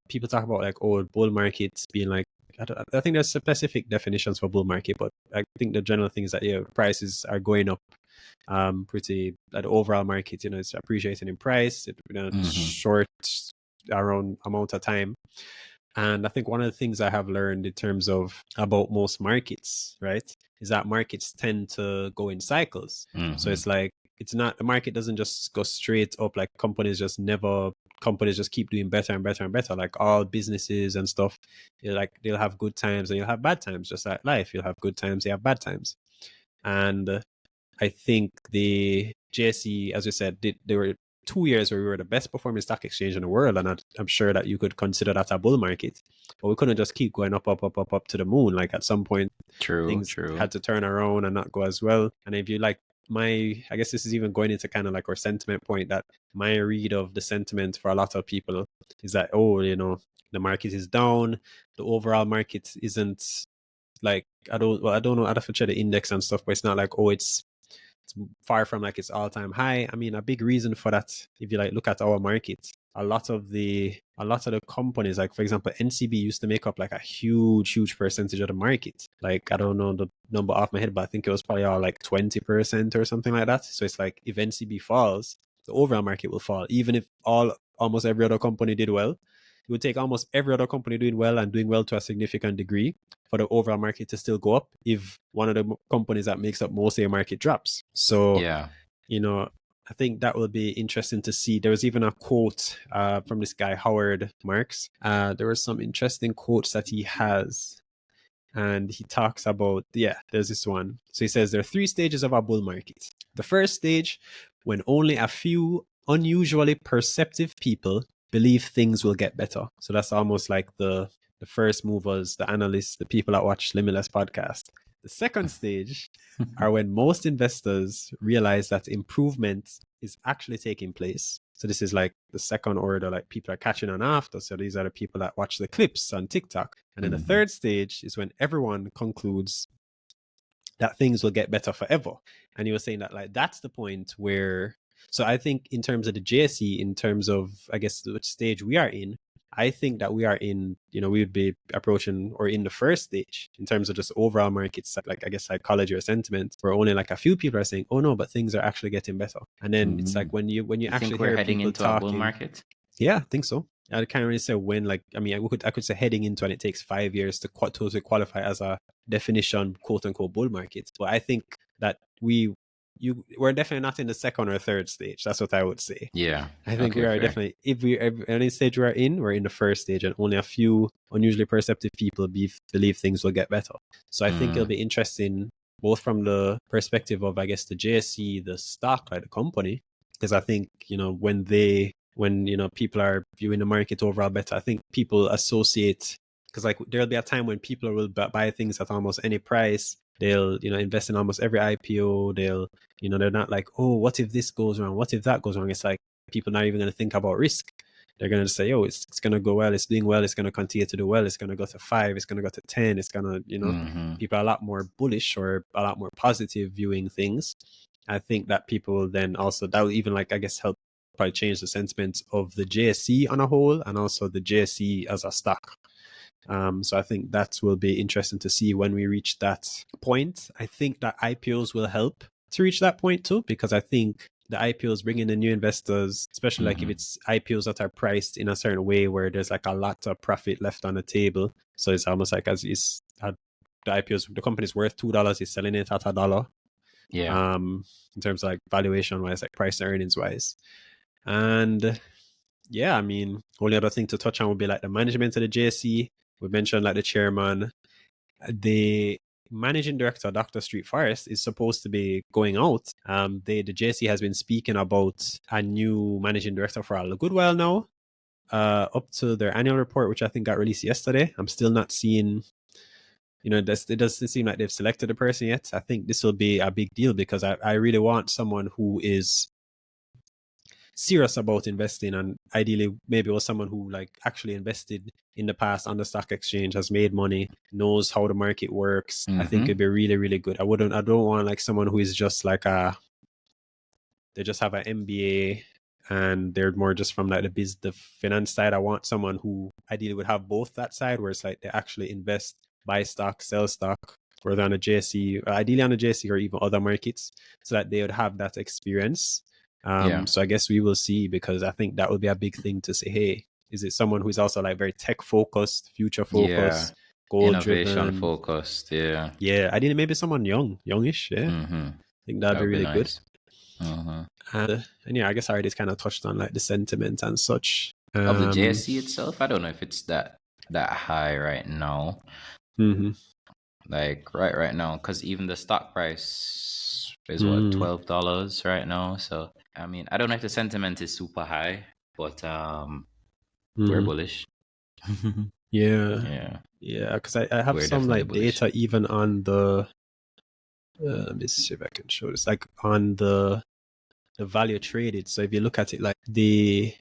people talk about like bull markets being like, I think there's specific definitions for bull market, but I think the general thing is that prices are going up pretty, the overall market it's appreciating in price short around amount of time. And I think one of the things I have learned in terms of about most markets, right, is that markets tend to go in cycles. So it's like, the market doesn't just go straight up, like companies just keep doing better and better and better, like all businesses and stuff. They'll have good times and you'll have bad times, just like life. You'll have good times, you have bad times. And I think the JSE, as we said, there were 2 years where we were the best performing stock exchange in the world, and I'm sure that you could consider that a bull market. But we couldn't just keep going up to the moon. Like at some point, things had to turn around and not go as well. And if you like I guess this is even going into kind of like our sentiment point, that my read of the sentiment for a lot of people is that, the market is down. The overall market isn't like, I don't know, I'd have to check the index and stuff, but it's not like, it's far from like its all-time high. I mean, a big reason for that, if you like look at our market, a lot of the companies, like for example, NCB used to make up like a huge percentage of the market. Like, I don't know the number off my head, but I think it was probably all like 20% or something like that. So it's like, if NCB falls, the overall market will fall. Even if almost every other company did well, it would take almost every other company doing well and doing well to a significant degree for the overall market to still go up if one of the companies that makes up most of the market drops. So, I think that will be interesting to see. There was even a quote from this guy, Howard Marks. There were some interesting quotes that he has. And he talks about, there's this one. So he says there are 3 stages of a bull market. The first stage, when only a few unusually perceptive people believe things will get better. So that's almost like the first movers, the analysts, the people that watch Limitless podcast. The second stage are when most investors realize that improvement is actually taking place. So this is like the second order, like people are catching on after. So these are the people that watch the clips on TikTok. And then the third stage is when everyone concludes that things will get better forever. And you were saying that like that's the point where, so I think in terms of the JSE, in terms of, I guess, which stage we are in, I think that we are in, we would be approaching or in the first stage in terms of just overall markets, like I guess psychology or sentiment, where only like a few people are saying, oh no, but things are actually getting better. And then it's like when you actually we're hear heading people into talking, a bull market. Yeah, I think so. I can't really say when. Like, I mean, I could say heading into, and it takes 5 years to totally qualify as a definition quote unquote bull market. But I think that we're definitely not in the second or third stage. That's what I would say. Yeah. I think we Okay, are fair. definitely, if we any stage we're in the first stage, and only a few unusually perceptive people believe things will get better. So I think it'll be interesting, both from the perspective of, I guess, the JSE, the stock, like the company, because I think, when people are viewing the market overall better, I think people associate, because like there'll be a time when people will buy things at almost any price. They'll invest in almost every IPO. They're not like, oh, what if this goes wrong? What if that goes wrong? It's like people not even going to think about risk. They're going to say, oh, it's going to go well. It's doing well. It's going to continue to do well. It's going to go to 5. It's going to go to 10. It's going to, people are a lot more bullish or a lot more positive viewing things. I think that people will then also, that will even, like, I guess, help probably change the sentiment of the JSE on a whole, and also the JSE as a stock. So I think that will be interesting to see when we reach that point. I think that IPOs will help to reach that point too, because I think the IPOs bring in the new investors, especially like if it's IPOs that are priced in a certain way where there's like a lot of profit left on the table. So it's almost like as is the IPOs, the company's worth $2, is selling it at $1. Yeah. In terms of like valuation wise, like price to earnings wise. And yeah, I mean, only other thing to touch on would be like the management of the JSE. We mentioned like the chairman. The managing director, Dr. Street Forest, is supposed to be going out. The JSE has been speaking about a new managing director for a good while now, up to their annual report, which I think got released yesterday. I'm still not seeing, it doesn't seem like they've selected a person yet. I think this will be a big deal because I really want someone who is serious about investing, and ideally maybe was someone who like actually invested in the past on the stock exchange, has made money, knows how the market works. I think it'd be really, really good. I don't want like someone who is just like they just have an MBA and they're more just from like the finance side. I want someone who ideally would have both that side, where it's like they actually invest, buy stock, sell stock, whether on a JSE, ideally on a JSE or even other markets, so that they would have that experience. So I guess we will see, because I think that would be a big thing to say, hey, is it someone who's also like very tech focused, future focused, goal Innovation driven? focused. Yeah. Yeah, ideally maybe someone youngish. Yeah, I think that'd That be would be really good. nice. And yeah, I guess I already kind of touched on like the sentiment and such. Of the JSE itself, I don't know if it's that high right now. Like right now, because even the stock price is what, $12 right now. So I mean, I don't know if the sentiment is super high, but we're bullish. Yeah, because I have We're some definitely like bullish. data even on the let me see if I can show this, like on the value traded. So if you look at it, like the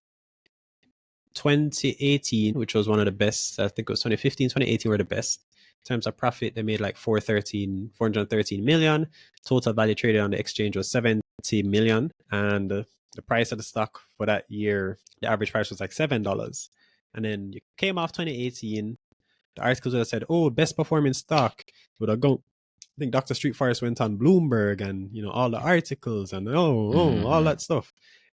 2018, which was one of the best, I think it was 2015, 2018 were the best. In terms of profit, they made like 413 million. Total value traded on the exchange was 70 million. And the price of the stock for that year, the average price was like $7. And then you came off 2018, the articles would have said, oh, best performing stock. It would have gone, I think Dr. Street Forest went on Bloomberg and, all the articles and all that stuff.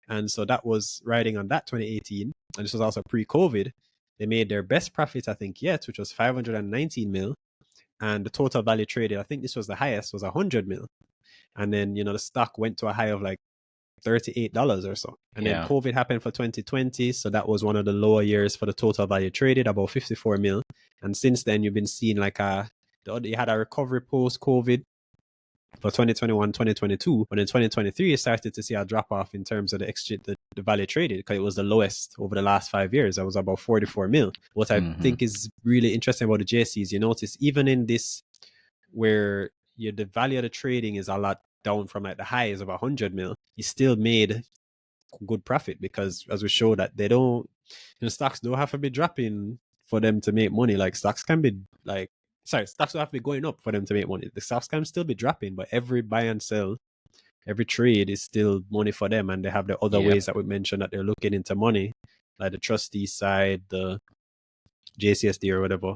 And so that was riding on that 2018. And this was also pre-COVID. They made their best profit, I think, yet, which was 519 mil. And the total value traded, I think this was the highest, was 100 mil. And then, the stock went to a high of like $38 or so. And then COVID happened for 2020. So that was one of the lower years for the total value traded, about 54 mil. And since then, you've been seeing like you had a recovery post-COVID for 2021, 2022. But in 2023, you started to see a drop off in terms of the exchange, the value traded, because it was the lowest over the last 5 years. That was about 44 mil. What I think is really interesting about the JCs, you notice even in this, where the value of the trading is a lot down from like the highs of 100 mil, you still made good profit, because as we show that they don't, stocks don't have to be dropping for them to make money. Like stocks can be like, stocks don't have to be going up for them to make money. The stocks can still be dropping, but every buy and sell, every trade is still money for them. And they have the other ways that we mentioned that they're looking into money, like the trustee side, the JCSD or whatever.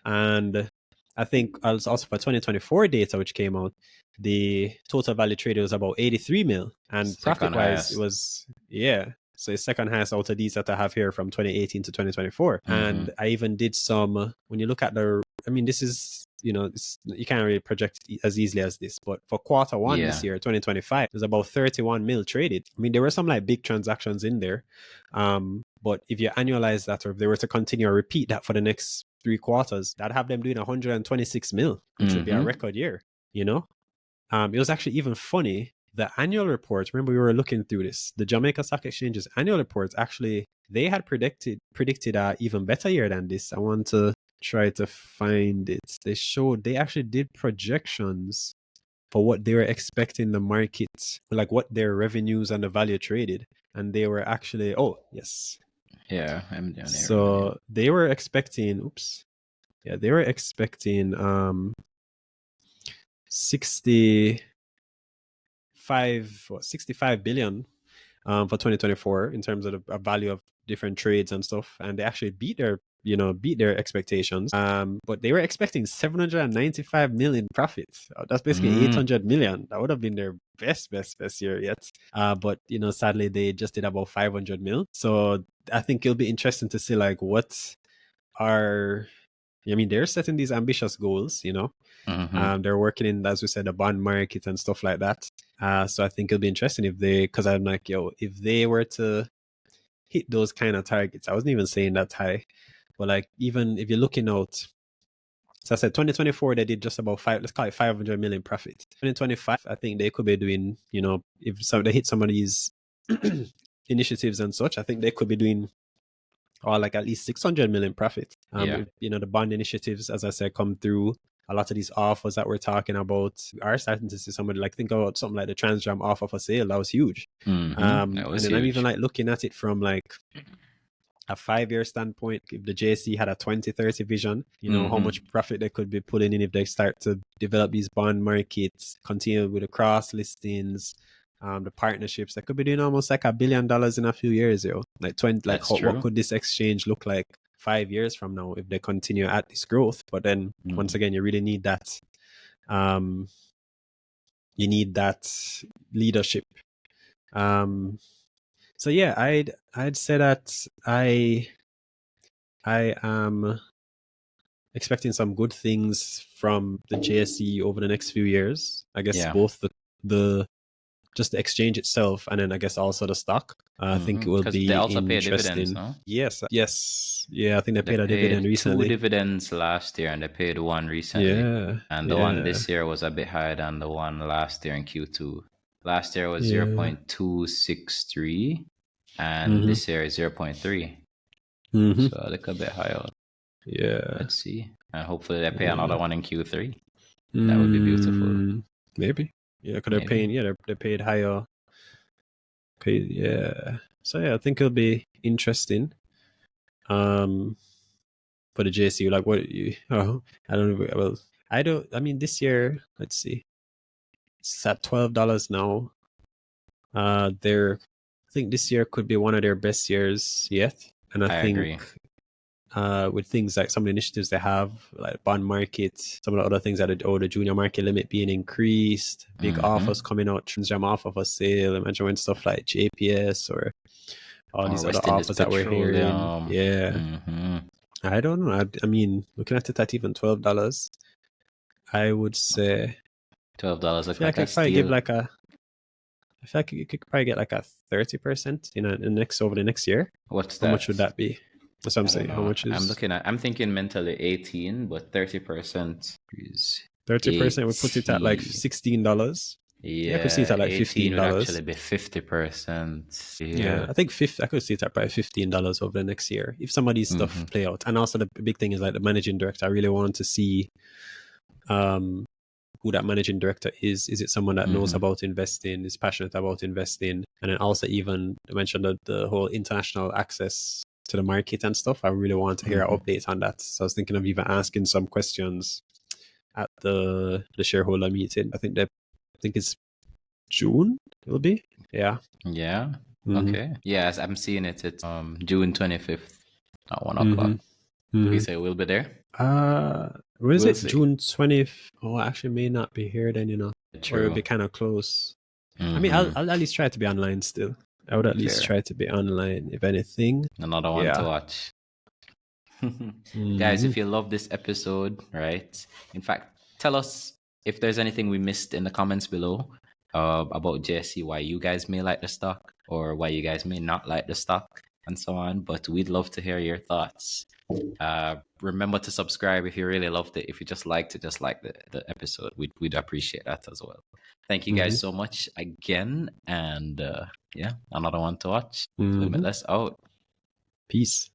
And I think also for 2024 data, which came out, the total value traded was about 83 mil. And profit wise, it was, So it's second highest out of these that I have here from 2018 to 2024. And I even did some, when you look at this is, you can't really project as easily as this, but for quarter one this year, 2025, there's about 31 mil traded. I mean, there were some like big transactions in there. But if you annualize that, or if they were to continue or repeat that for the next 3 quarters, that'd have them doing 126 mil, which would be a record year, It was actually even funny. The annual report, remember we were looking through this, the Jamaica Stock Exchange's annual reports, actually, they had predicted an even better year than this. I want to try to find it. They actually did projections for what they were expecting the market, like what their revenues and the value traded. And they were actually, yeah, I'm down here. So they were expecting, they were expecting 65 billion for 2024 in terms of the value of different trades and stuff, and they actually beat their expectations. But they were expecting 795 million profits. That's basically 800 million. That would have been their best year yet. But sadly they just did about 500 mil. So I think it'll be interesting to see like they're setting these ambitious goals, they're working in, as we said, the bond market and stuff like that. So I think it'll be interesting because I'm like, if they were to hit those kind of targets, I wasn't even saying that high, but like, even if you're looking out, so I said 2024, they did just about 500 million profit. 2025, I think they could be doing, if they hit some of these initiatives and such, I think they could be doing or like at least 600 million profit. If, the bond initiatives, as I said, come through, a lot of these offers that we're talking about are starting to see somebody like think about something like the Transjam offer for sale. That was huge. That was and then huge. I'm even like looking at it from like a 5-year standpoint. If the JSE had a 2030 vision, how much profit they could be pulling in if they start to develop these bond markets, continue with the cross listings, the partnerships, that could be doing almost like $1 billion in a few years, like 20. Like what could this exchange look like 5 years from now if they continue at this growth? But then once again, you really need that. You need that leadership. So yeah, I'd say that I am expecting some good things from the JSE over the next few years. I guess both the just the exchange itself, and then I guess also the stock. I think it will be they also interesting. pay dividends, no? Yes. Yeah, I think they paid a dividend recently. 2 dividends last year, and they paid one recently. Yeah. And the one this year was a bit higher than the one last year in Q2. Last year was 0.263, and this year is 0.3. So a little bit higher. Yeah. Let's see. And hopefully they pay another one in Q3. That would be beautiful. Maybe. Yeah, because they're paying. Yeah, they paid higher. Okay. Yeah. So yeah, I think it'll be interesting. For the JSU, like what you? Oh, I don't know. Well, I don't. I mean, this year, let's see. It's at $12 now. I think this year could be one of their best years yet, and I think agree. With things like some of the initiatives they have, like bond market, some of the other things that the junior market limit being increased, big offers coming out, Transjam offer for sale. Imagine when stuff like JPS or all these other offers that we're hearing. Yeah. I don't know. I mean, looking at it at even $12, I would say $12 look like I feel like you could probably get like a 30% over the next year. What's that? How much would that be? That's what I'm saying. How much is? I'm thinking mentally 18, but 30% is 30% would put it at like $16. Yeah, I could see it at like $15. Would actually be 50%. Yeah, I think I could see it at probably $15 over the next year if some of these stuff play out. And also the big thing is like the managing director. I really want to see who that managing director is. Is it someone that knows about investing, is passionate about investing? And then also even I mentioned the whole international access to the market and stuff. I really want to hear an update on that. So I was thinking of even asking some questions at the shareholder meeting. I think it's June it'll be. Yeah. Okay. Yes, I'm seeing it. It's June 25th at 1 o'clock. We say we'll be there. What is it? See. June 20th. Oh, I actually may not be here then, True. Or it'll be kind of close. I mean, I'll at least try to be online still. I would at least Fair. try to be online, if anything. Another one to Yeah. watch. Guys, Mm-hmm. if you love this episode, right? In fact, tell us if there's anything we missed in the comments below about JSE, why you guys may like the stock or why you guys may not like the stock and so on. But we'd love to hear your thoughts. Remember to subscribe if you really loved it. If you just liked it, just like the episode. We'd appreciate that as well. Thank you Mm-hmm. guys so much again. And yeah, another one to watch. Mm-hmm. Limitless out. Peace.